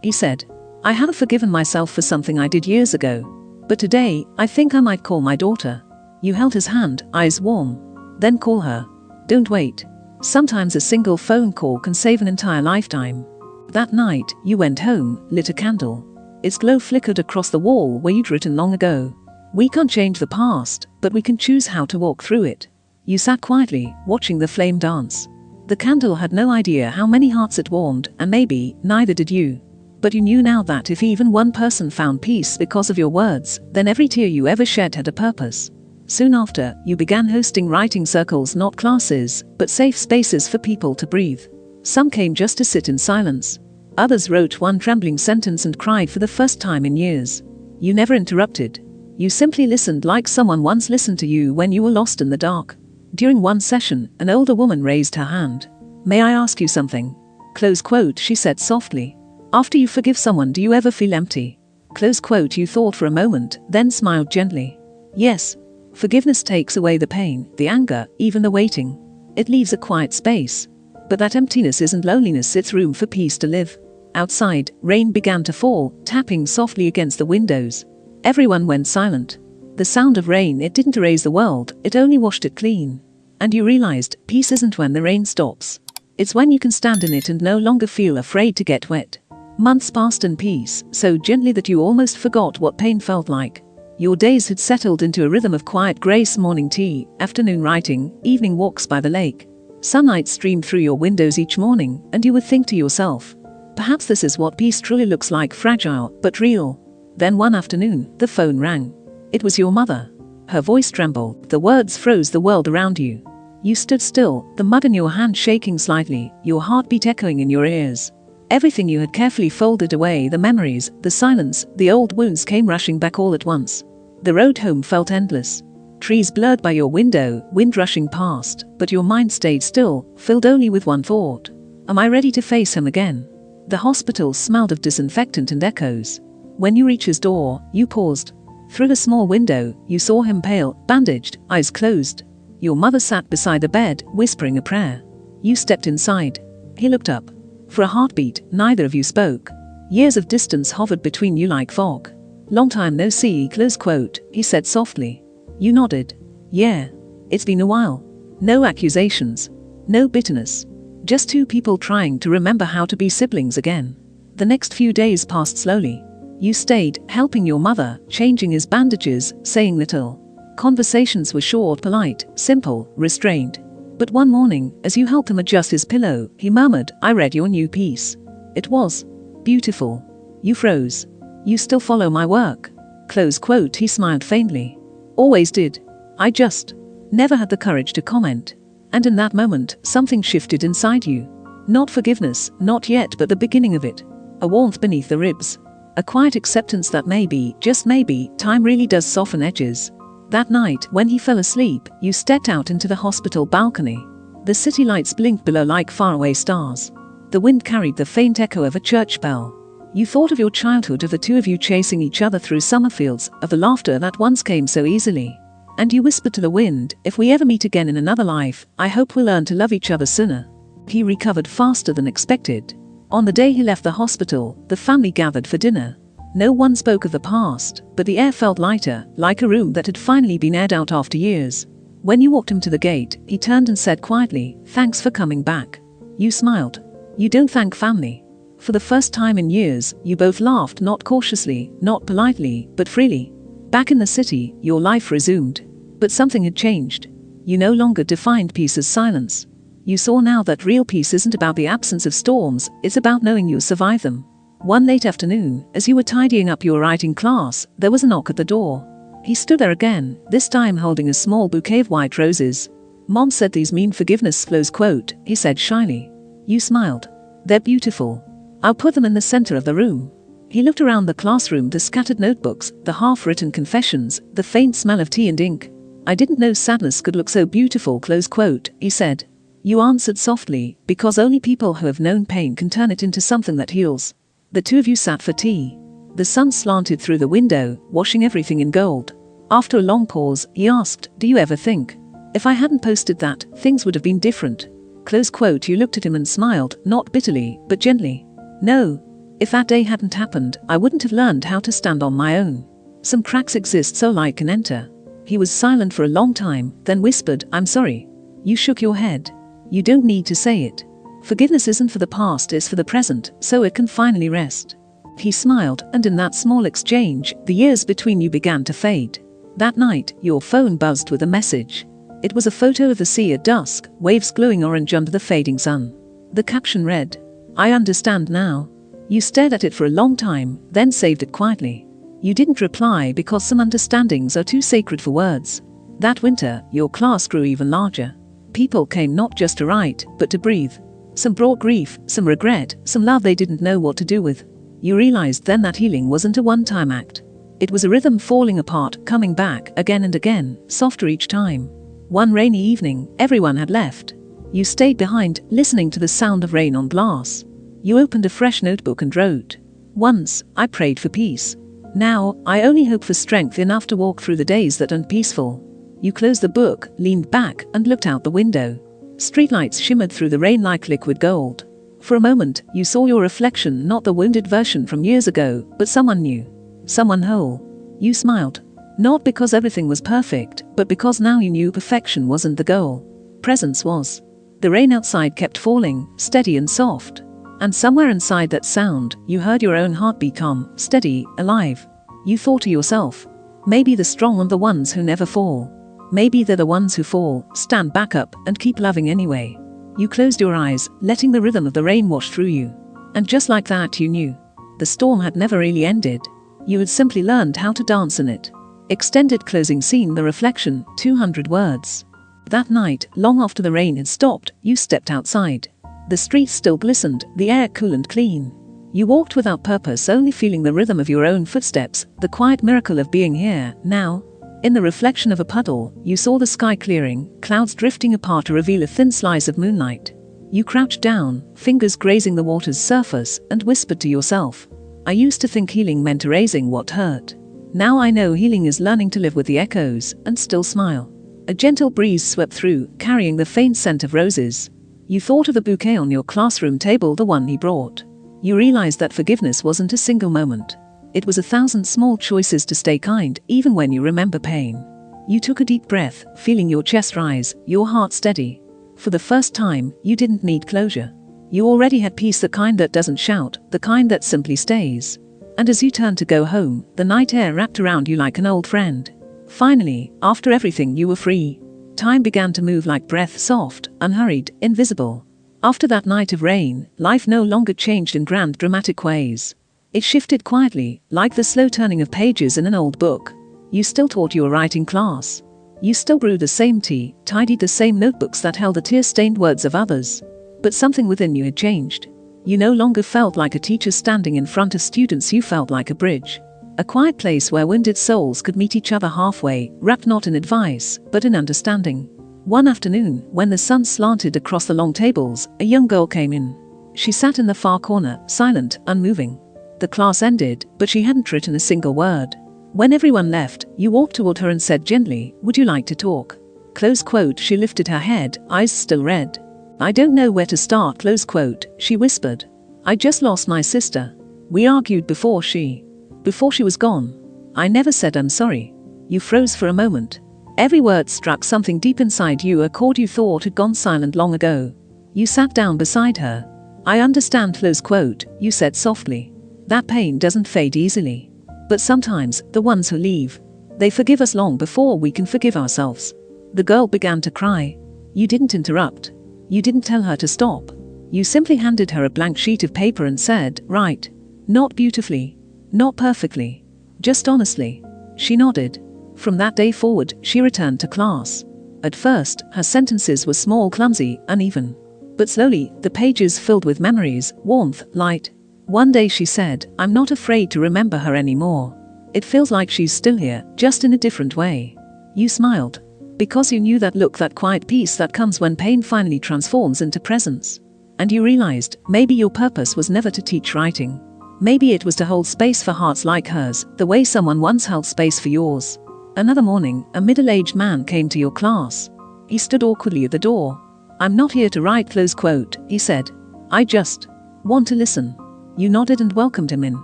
he said. "I have forgiven myself for something I did years ago. But today, I think I might call my daughter." You held his hand, eyes warm. "Then call her. Don't wait. Sometimes a single phone call can save an entire lifetime." That night, you went home, lit a candle. Its glow flickered across the wall where you'd written long ago, "We can't change the past, but we can choose how to walk through it." You sat quietly, watching the flame dance. The candle had no idea how many hearts it warmed, and maybe, neither did you. But you knew now that if even one person found peace because of your words, then every tear you ever shed had a purpose. Soon after, you began hosting writing circles, not classes, but safe spaces for people to breathe. Some came just to sit in silence. Others wrote one trembling sentence and cried for the first time in years. You never interrupted. You simply listened like someone once listened to you when you were lost in the dark. During one session, an older woman raised her hand. "May I ask you something?" Close quote, she said softly. "After you forgive someone, do you ever feel empty?" Close quote. You thought for a moment, then smiled gently. Yes. Forgiveness takes away the pain, the anger, even the waiting. It leaves a quiet space. But that emptiness isn't loneliness, it's room for peace to live. Outside, rain began to fall, tapping softly against the windows. Everyone went silent. The sound of rain, it didn't erase the world, it only washed it clean. And you realized, peace isn't when the rain stops. It's when you can stand in it and no longer feel afraid to get wet. Months passed in peace, so gently that you almost forgot what pain felt like. Your days had settled into a rhythm of quiet grace: morning tea, afternoon writing, evening walks by the lake. Sunlight streamed through your windows each morning, and you would think to yourself, perhaps this is what peace truly looks like: fragile, but real. Then one afternoon, the phone rang. It was your mother. Her voice trembled, the words froze the world around you. You stood still, the mud in your hand shaking slightly, your heartbeat echoing in your ears. Everything you had carefully folded away, the memories, the silence, the old wounds, came rushing back all at once. The road home felt endless. Trees blurred by your window, wind rushing past, but your mind stayed still, filled only with one thought. Am I ready to face him again? The hospital smelled of disinfectant and echoes. When you reached his door, you paused. Through the small window, you saw him, pale, bandaged, eyes closed. Your mother sat beside the bed, whispering a prayer. You stepped inside. He looked up. For a heartbeat, neither of you spoke. Years of distance hovered between you like fog. Long time no see, close quote, he said softly. You nodded. Yeah. It's been a while. No accusations. No bitterness. Just two people trying to remember how to be siblings again. The next few days passed slowly. You stayed, helping your mother, changing his bandages, saying little. Conversations were short, polite, simple, restrained. But one morning, as you helped him adjust his pillow, he murmured, I read your new piece. It was beautiful. You froze. You still follow my work? Close quote, he smiled faintly. Always did. I just never had the courage to comment. And in that moment, something shifted inside you. Not forgiveness, not yet, but the beginning of it. A warmth beneath the ribs. A quiet acceptance that maybe, just maybe, time really does soften edges. That night, when he fell asleep, you stepped out into the hospital balcony. The city lights blinked below like faraway stars. The wind carried the faint echo of a church bell. You thought of your childhood, of the two of you chasing each other through summer fields, of the laughter that once came so easily. And you whispered to the wind, if we ever meet again in another life, I hope we'll learn to love each other sooner. He recovered faster than expected. On the day he left the hospital, the family gathered for dinner. No one spoke of the past, but the air felt lighter, like a room that had finally been aired out after years. When you walked him to the gate, he turned and said quietly, thanks for coming back. You smiled. You don't thank family. For the first time in years, you both laughed, not cautiously, not politely, but freely. Back in the city, your life resumed. But something had changed. You no longer defined peace as silence. You saw now that real peace isn't about the absence of storms, it's about knowing you'll survive them. One late afternoon, as you were tidying up your writing class, there was a knock at the door. He stood there again, this time holding a small bouquet of white roses. Mom said these mean forgiveness, close quote, he said shyly. You smiled. They're beautiful. I'll put them in the center of the room. He looked around the classroom, the scattered notebooks, the half-written confessions, the faint smell of tea and ink. I didn't know sadness could look so beautiful, close quote, he said. You answered softly, because only people who have known pain can turn it into something that heals. The two of you sat for tea. The sun slanted through the window, washing everything in gold. After a long pause, he asked, do you ever think, if I hadn't posted that, things would have been different? Close quote. You looked at him and smiled, not bitterly, but gently. No. If that day hadn't happened, I wouldn't have learned how to stand on my own. Some cracks exist so light can enter. He was silent for a long time, then whispered, I'm sorry. You shook your head. You don't need to say it. Forgiveness isn't for the past, it's for the present, so it can finally rest. He smiled, and in that small exchange, the years between you began to fade. That night, your phone buzzed with a message. It was a photo of the sea at dusk, waves glowing orange under the fading sun. The caption read, "I understand now." You stared at it for a long time, then saved it quietly. You didn't reply because some understandings are too sacred for words. That winter, your class grew even larger. People came not just to write, but to breathe. Some brought grief, some regret, some love they didn't know what to do with. You realized then that healing wasn't a one-time act. It was a rhythm falling apart, coming back, again and again, softer each time. One rainy evening, everyone had left. You stayed behind, listening to the sound of rain on glass. You opened a fresh notebook and wrote, "Once, I prayed for peace. Now, I only hope for strength enough to walk through the days that aren't peaceful." You closed the book, leaned back, and looked out the window. Streetlights shimmered through the rain like liquid gold. For a moment, you saw your reflection, not the wounded version from years ago, but someone new. Someone whole. You smiled. Not because everything was perfect, but because now you knew perfection wasn't the goal. Presence was. The rain outside kept falling, steady and soft. And somewhere inside that sound, you heard your own heartbeat calm, steady, alive. You thought to yourself, maybe the strong are the ones who never fall. Maybe they're the ones who fall, stand back up, and keep loving anyway. You closed your eyes, letting the rhythm of the rain wash through you. And just like that you knew. The storm had never really ended. You had simply learned how to dance in it. Extended closing scene, the reflection, 200 words. That night, long after the rain had stopped, you stepped outside. The streets still glistened, the air cool and clean. You walked without purpose, only feeling the rhythm of your own footsteps, the quiet miracle of being here, now. In the reflection of a puddle, you saw the sky clearing, clouds drifting apart to reveal a thin slice of moonlight. You crouched down, fingers grazing the water's surface, and whispered to yourself, "I used to think healing meant erasing what hurt. Now I know healing is learning to live with the echoes, and still smile." A gentle breeze swept through, carrying the faint scent of roses. You thought of the bouquet on your classroom table, the one he brought. You realized that forgiveness wasn't a single moment. It was 1,000 small choices to stay kind, even when you remember pain. You took a deep breath, feeling your chest rise, your heart steady. For the first time, you didn't need closure. You already had peace, the kind that doesn't shout, the kind that simply stays. And as you turned to go home, the night air wrapped around you like an old friend. Finally, after everything, you were free. Time began to move like breath, soft, unhurried, invisible. After that night of rain, life no longer changed in grand, dramatic ways. It shifted quietly, like the slow turning of pages in an old book. You still taught your writing class. You still brewed the same tea, tidied the same notebooks that held the tear-stained words of others. But something within you had changed. You no longer felt like a teacher standing in front of students, you felt like a bridge. A quiet place where wounded souls could meet each other halfway, wrapped not in advice, but in understanding. One afternoon, when the sun slanted across the long tables, a young girl came in. She sat in the far corner, silent, unmoving. The class ended, but she hadn't written a single word. When everyone left, you walked toward her and said gently, "Would you like to talk?" Close quote. She lifted her head, eyes still red. "I don't know where to start," close quote, she whispered. "I just lost my sister. We argued before she was gone. I never said I'm sorry." You froze for a moment. Every word struck something deep inside you, a chord you thought had gone silent long ago. You sat down beside her. "I understand," close quote, you said softly. "That pain doesn't fade easily. But sometimes, the ones who leave, they forgive us long before we can forgive ourselves." The girl began to cry. You didn't interrupt. You didn't tell her to stop. You simply handed her a blank sheet of paper and said, "Write." Not beautifully. Not perfectly. Just honestly. She nodded. From that day forward, she returned to class. At first, her sentences were small, clumsy, uneven. But slowly, the pages filled with memories, warmth, light. One day she said, "I'm not afraid to remember her anymore. It feels like she's still here, just in a different way." You smiled. Because you knew that look, that quiet peace that comes when pain finally transforms into presence. And you realized, maybe your purpose was never to teach writing. Maybe it was to hold space for hearts like hers, the way someone once held space for yours. Another morning, a middle-aged man came to your class. He stood awkwardly at the door. "I'm not here to write," close quote, he said. "I just want to listen." You nodded and welcomed him in.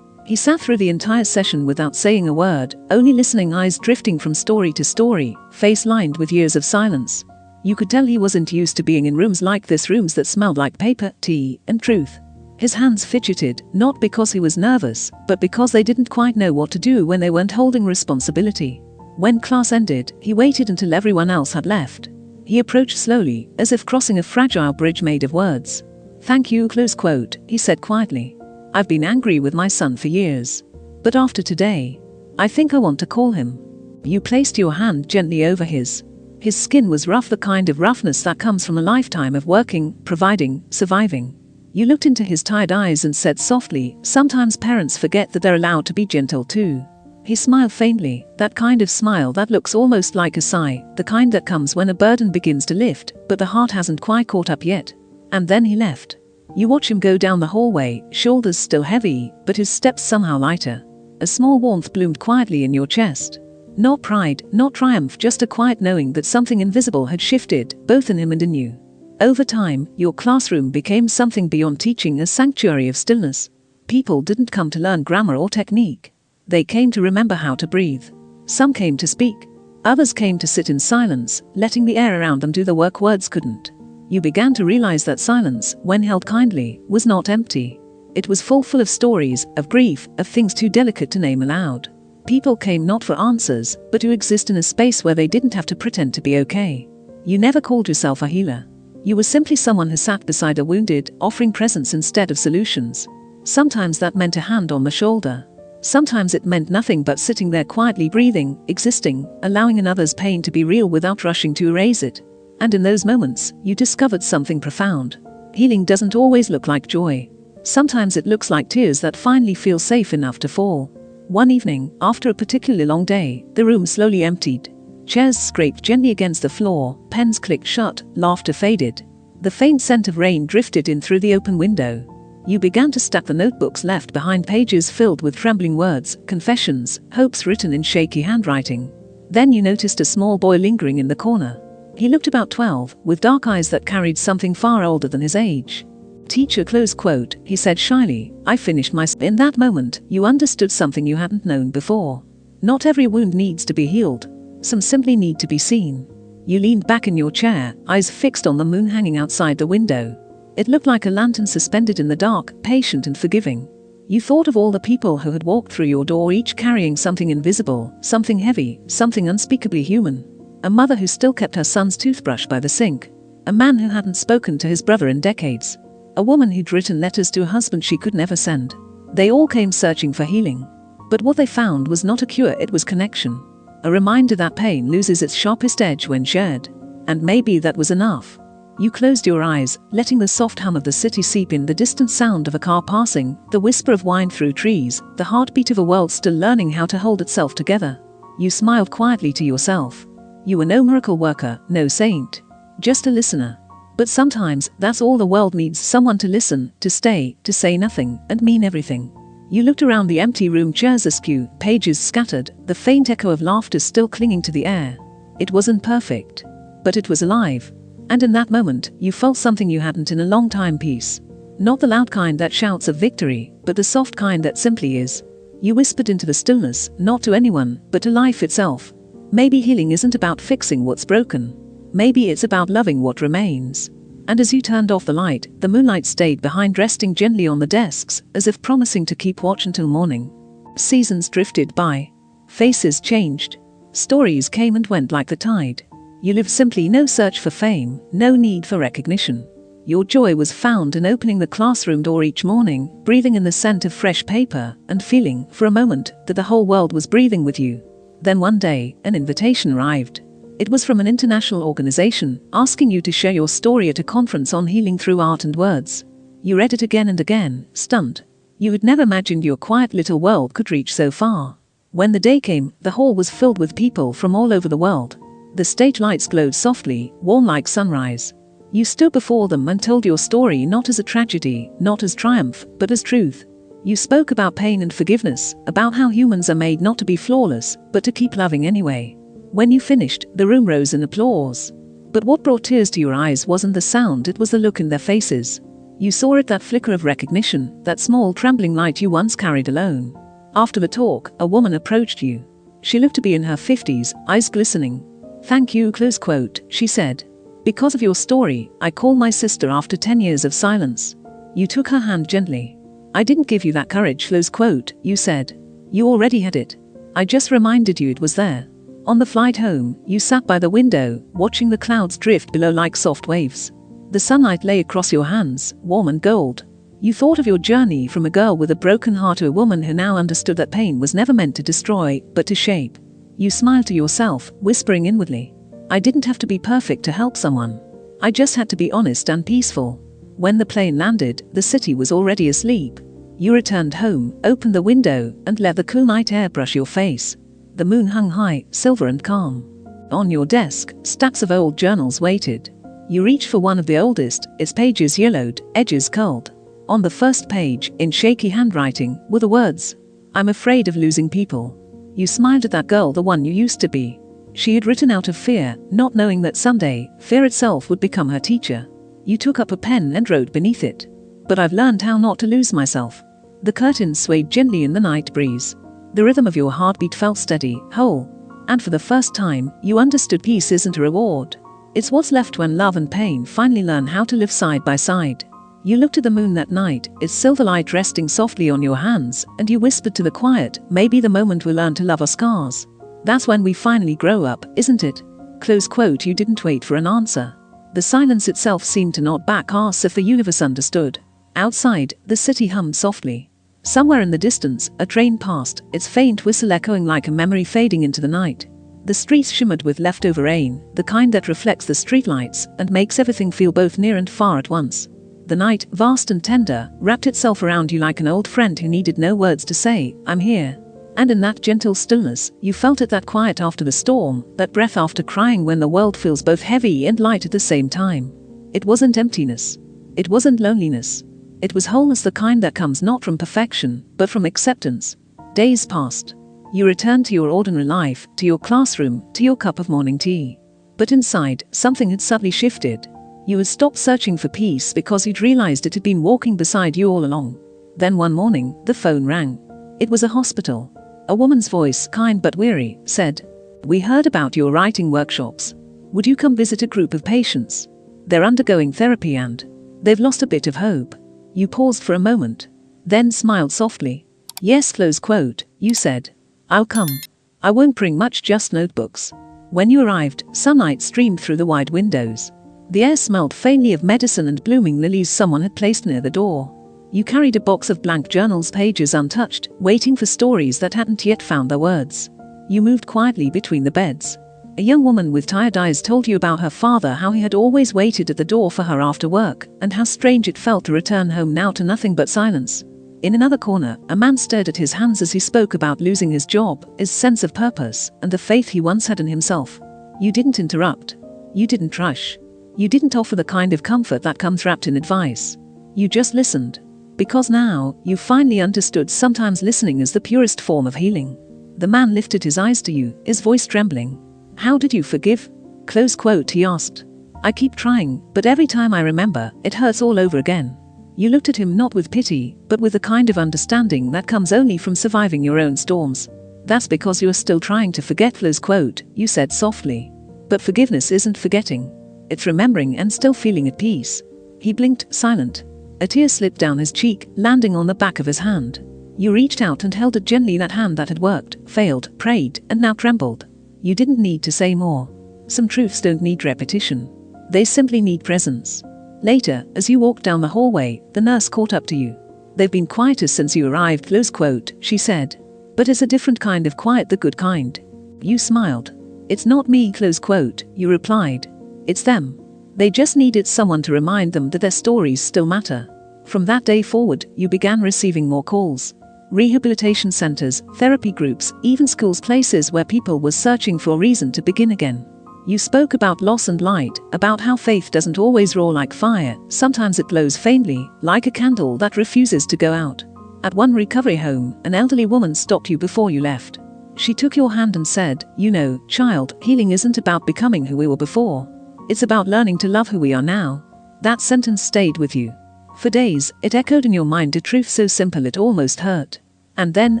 He sat through the entire session without saying a word, only listening, eyes drifting from story to story, face lined with years of silence. You could tell he wasn't used to being in rooms like this, rooms that smelled like paper, tea, and truth. His hands fidgeted, not because he was nervous, but because they didn't quite know what to do when they weren't holding responsibility. When class ended, he waited until everyone else had left. He approached slowly, as if crossing a fragile bridge made of words. Thank you, close quote, he said quietly. I've been angry with my son for years. But after today, I think I want to call him. You placed your hand gently over his. His skin was rough, the kind of roughness that comes from a lifetime of working, providing, surviving. You looked into his tired eyes and said softly, sometimes parents forget that they're allowed to be gentle too. He smiled faintly, that kind of smile that looks almost like a sigh, the kind that comes when a burden begins to lift, but the heart hasn't quite caught up yet. And then he left. You watch him go down the hallway, shoulders still heavy, but his steps somehow lighter. A small warmth bloomed quietly in your chest. Not pride, not triumph, just a quiet knowing that something invisible had shifted, both in him and in you. Over time, your classroom became something beyond teaching, a sanctuary of stillness. People didn't come to learn grammar or technique. They came to remember how to breathe. Some came to speak. Others came to sit in silence, letting the air around them do the work words couldn't. You began to realize that silence, when held kindly, was not empty. It was full of stories, of grief, of things too delicate to name aloud. People came not for answers, but to exist in a space where they didn't have to pretend to be okay. You never called yourself a healer. You were simply someone who sat beside a wounded, offering presence instead of solutions. Sometimes that meant a hand on the shoulder. Sometimes it meant nothing but sitting there quietly breathing, existing, allowing another's pain to be real without rushing to erase it. And in those moments, you discovered something profound. Healing doesn't always look like joy. Sometimes it looks like tears that finally feel safe enough to fall. One evening, after a particularly long day, the room slowly emptied. Chairs scraped gently against the floor, pens clicked shut, laughter faded. The faint scent of rain drifted in through the open window. You began to stack the notebooks left behind, pages filled with trembling words, confessions, hopes written in shaky handwriting. Then you noticed a small boy lingering in the corner. He looked about 12, with dark eyes that carried something far older than his age. Teacher, close quote, he said shyly, I finished my. In that moment, you understood something you hadn't known before. Not every wound needs to be healed. Some simply need to be seen. You leaned back in your chair, eyes fixed on the moon hanging outside the window. It looked like a lantern suspended in the dark, patient and forgiving. You thought of all the people who had walked through your door, each carrying something invisible, something heavy, something unspeakably human. A mother who still kept her son's toothbrush by the sink. A man who hadn't spoken to his brother in decades. A woman who'd written letters to a husband she could never send. They all came searching for healing. But what they found was not a cure, it was connection. A reminder that pain loses its sharpest edge when shared. And maybe that was enough. You closed your eyes, letting the soft hum of the city seep in, the distant sound of a car passing, the whisper of wind through trees, the heartbeat of a world still learning how to hold itself together. You smiled quietly to yourself. You were no miracle worker, no saint. Just a listener. But sometimes, that's all the world needs, someone to listen, to stay, to say nothing, and mean everything. You looked around the empty room, chairs askew, pages scattered, the faint echo of laughter still clinging to the air. It wasn't perfect. But it was alive. And in that moment, you felt something you hadn't in a long time, peace. Not the loud kind that shouts of victory, but the soft kind that simply is. You whispered into the stillness, not to anyone, but to life itself. Maybe healing isn't about fixing what's broken. Maybe it's about loving what remains. And as you turned off the light, the moonlight stayed behind, resting gently on the desks, as if promising to keep watch until morning. Seasons drifted by. Faces changed. Stories came and went like the tide. You lived simply, no search for fame, no need for recognition. Your joy was found in opening the classroom door each morning, breathing in the scent of fresh paper, and feeling, for a moment, that the whole world was breathing with you. Then one day, an invitation arrived. It was from an international organization, asking you to share your story at a conference on healing through art and words. You read it again and again, stunned. You had never imagined your quiet little world could reach so far. When the day came, the hall was filled with people from all over the world. The stage lights glowed softly, warm like sunrise. You stood before them and told your story, not as a tragedy, not as triumph, but as truth. You spoke about pain and forgiveness, about how humans are made not to be flawless, but to keep loving anyway. When you finished, the room rose in applause. But what brought tears to your eyes wasn't the sound, it was the look in their faces. You saw it, that flicker of recognition, that small trembling light you once carried alone. After the talk, a woman approached you. She looked to be in her 50s, eyes glistening. Thank you, close quote, she said. Because of your story, I call my sister after 10 years of silence. You took her hand gently. I didn't give you that courage, close quote, you said. You already had it. I just reminded you it was there. On the flight home, you sat by the window, watching the clouds drift below like soft waves. The sunlight lay across your hands, warm and gold. You thought of your journey from a girl with a broken heart to a woman who now understood that pain was never meant to destroy, but to shape. You smiled to yourself, whispering inwardly, I didn't have to be perfect to help someone. I just had to be honest and peaceful. When the plane landed, the city was already asleep. You returned home, opened the window, and let the cool night air brush your face. The moon hung high, silver and calm. On your desk, stacks of old journals waited. You reached for one of the oldest, its pages yellowed, edges curled. On the first page, in shaky handwriting, were the words, I'm afraid of losing people. You smiled at that girl, the one you used to be. She had written out of fear, not knowing that someday, fear itself would become her teacher. You took up a pen and wrote beneath it, but I've learned how not to lose myself. The curtains swayed gently in the night breeze. The rhythm of your heartbeat felt steady, whole. And for the first time, you understood peace isn't a reward. It's what's left when love and pain finally learn how to live side by side. You looked at the moon that night, its silver light resting softly on your hands, and you whispered to the quiet, maybe the moment we learn to love our scars. That's when we finally grow up, isn't it? Close quote. You didn't wait for an answer. The silence itself seemed to nod back as if the universe understood. Outside, the city hummed softly. Somewhere in the distance, a train passed, its faint whistle echoing like a memory fading into the night. The streets shimmered with leftover rain, the kind that reflects the streetlights and makes everything feel both near and far at once. The night, vast and tender, wrapped itself around you like an old friend who needed no words to say, I'm here. And in that gentle stillness, you felt it, that quiet after the storm, that breath after crying when the world feels both heavy and light at the same time. It wasn't emptiness. It wasn't loneliness. It was wholeness, the kind that comes not from perfection, but from acceptance. Days passed. You returned to your ordinary life, to your classroom, to your cup of morning tea. But inside, something had subtly shifted. You had stopped searching for peace because you'd realized it had been walking beside you all along. Then one morning, the phone rang. It was a hospital. A woman's voice, kind but weary, said, We heard about your writing workshops. Would you come visit a group of patients? They're undergoing therapy and they've lost a bit of hope. You paused for a moment, then smiled softly. Yes, close quote, you said. I'll come. I won't bring much, just notebooks. When you arrived, sunlight streamed through the wide windows. The air smelled faintly of medicine and blooming lilies someone had placed near the door. You carried a box of blank journals, pages untouched, waiting for stories that hadn't yet found their words. You moved quietly between the beds. A young woman with tired eyes told you about her father, how he had always waited at the door for her after work, and how strange it felt to return home now to nothing but silence. In another corner, a man stared at his hands as he spoke about losing his job, his sense of purpose, and the faith he once had in himself. You didn't interrupt. You didn't rush. You didn't offer the kind of comfort that comes wrapped in advice. You just listened. Because now, you finally understood sometimes listening is the purest form of healing. The man lifted his eyes to you, his voice trembling. How did you forgive? Close quote, he asked. I keep trying, but every time I remember, it hurts all over again. You looked at him not with pity, but with the kind of understanding that comes only from surviving your own storms. That's because you're still trying to forget, close quote, you said softly. But forgiveness isn't forgetting. It's remembering and still feeling at peace. He blinked, silent. A tear slipped down his cheek, landing on the back of his hand. You reached out and held it gently, that hand that had worked, failed, prayed, and now trembled. You didn't need to say more. Some truths don't need repetition. They simply need presence. Later, as you walked down the hallway, the nurse caught up to you. They've been quieter since you arrived, close quote, she said. But it's a different kind of quiet, the good kind. You smiled. It's not me, close quote, you replied. It's them. They just needed someone to remind them that their stories still matter. From that day forward, you began receiving more calls. Rehabilitation centers, therapy groups, even schools, places where people were searching for a reason to begin again. You spoke about loss and light, about how faith doesn't always roar like fire, sometimes it glows faintly, like a candle that refuses to go out. At one recovery home, an elderly woman stopped you before you left. She took your hand and said, You know, child, healing isn't about becoming who we were before. It's about learning to love who we are now. That sentence stayed with you. For days, it echoed in your mind, a truth so simple it almost hurt. And then,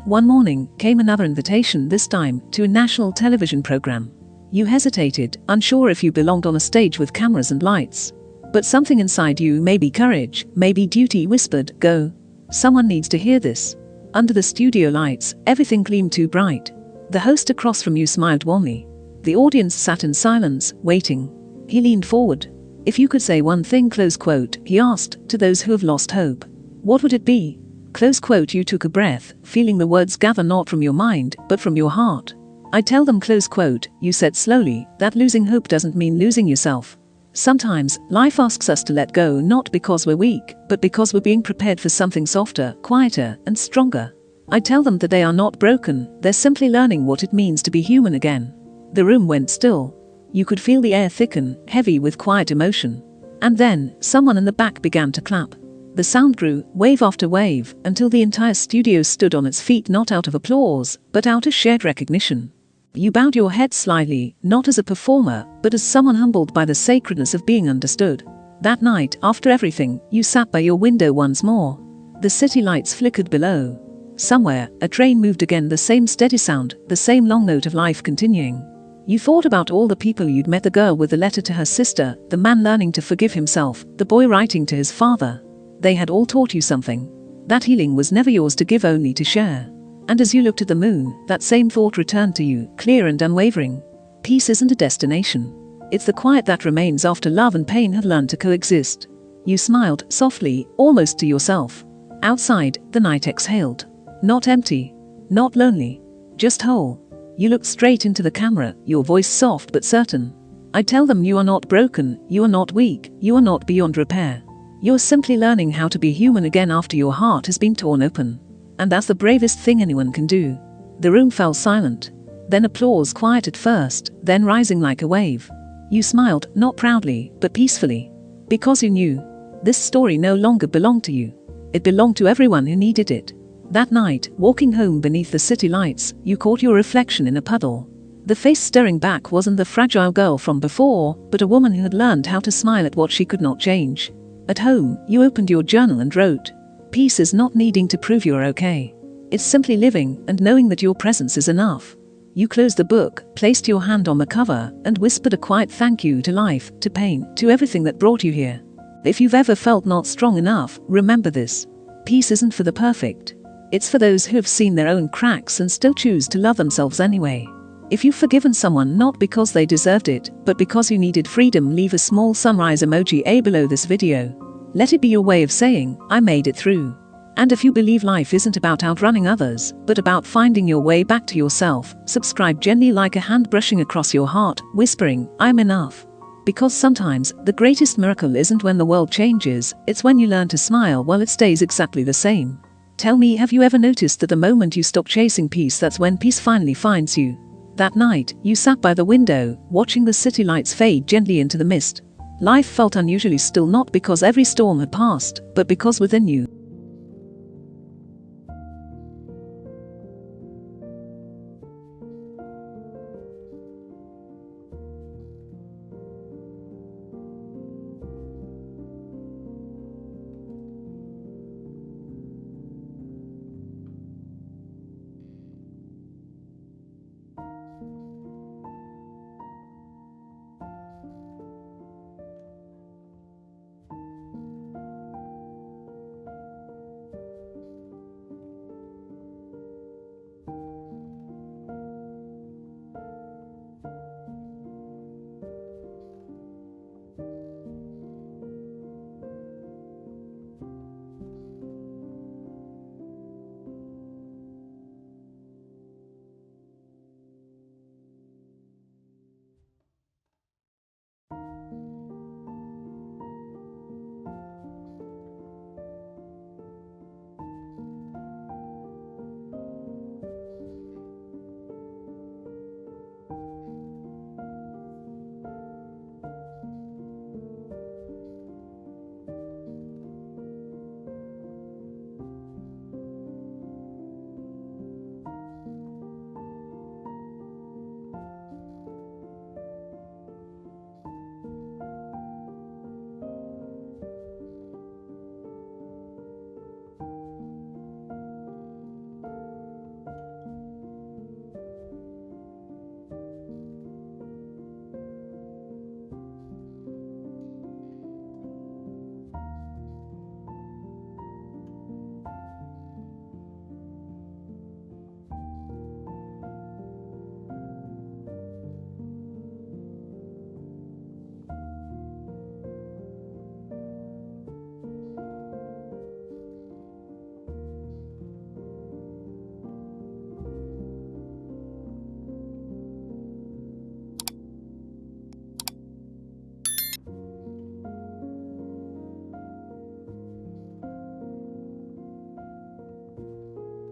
one morning, came another invitation, this time, to a national television program. You hesitated, unsure if you belonged on a stage with cameras and lights. But something inside you, maybe courage, maybe duty, whispered, Go. Someone needs to hear this. Under the studio lights, everything gleamed too bright. The host across from you smiled warmly. The audience sat in silence, waiting. He leaned forward. If you could say one thing, close quote, he asked, to those who have lost hope, what would it be? Close quote. You took a breath, feeling the words gather not from your mind, but from your heart. I tell them, close quote, you said slowly, that losing hope doesn't mean losing yourself. Sometimes, life asks us to let go not because we're weak, but because we're being prepared for something softer, quieter, and stronger. I tell them that they are not broken, they're simply learning what it means to be human again. The room went still. You could feel the air thicken, heavy with quiet emotion. And then, someone in the back began to clap. The sound grew, wave after wave, until the entire studio stood on its feet, not out of applause, but out of shared recognition. You bowed your head slightly, not as a performer, but as someone humbled by the sacredness of being understood. That night, after everything, you sat by your window once more. The city lights flickered below. Somewhere, a train moved again, the same steady sound, the same long note of life continuing. You thought about all the people you'd met, the girl with the letter to her sister, the man learning to forgive himself, the boy writing to his father. They had all taught you something. That healing was never yours to give, only to share. And as you looked at the moon, that same thought returned to you, clear and unwavering. Peace isn't a destination. It's the quiet that remains after love and pain have learned to coexist. You smiled, softly, almost to yourself. Outside, the night exhaled. Not empty. Not lonely. Just whole. You looked straight into the camera, your voice soft but certain. I tell them you are not broken, you are not weak, you are not beyond repair. You're simply learning how to be human again after your heart has been torn open. And that's the bravest thing anyone can do. The room fell silent. Then applause, quiet at first, then rising like a wave. You smiled, not proudly, but peacefully. Because you knew. This story no longer belonged to you. It belonged to everyone who needed it. That night, walking home beneath the city lights, you caught your reflection in a puddle. The face staring back wasn't the fragile girl from before, but a woman who had learned how to smile at what she could not change. At home, you opened your journal and wrote, "Peace is not needing to prove you're okay. It's simply living and knowing that your presence is enough." You closed the book, placed your hand on the cover, and whispered a quiet thank you to life, to pain, to everything that brought you here. If you've ever felt not strong enough, remember this. Peace isn't for the perfect. It's for those who have seen their own cracks and still choose to love themselves anyway. If you've forgiven someone not because they deserved it, but because you needed freedom, leave a small sunrise emoji below this video. Let it be your way of saying, I made it through. And if you believe life isn't about outrunning others, but about finding your way back to yourself, subscribe gently like a hand brushing across your heart, whispering, I'm enough. Because sometimes, the greatest miracle isn't when the world changes, it's when you learn to smile while it stays exactly the same. Tell me, have you ever noticed that the moment you stop chasing peace, that's when peace finally finds you? That night, you sat by the window, watching the city lights fade gently into the mist. Life felt unusually still, not because every storm had passed, but because within you,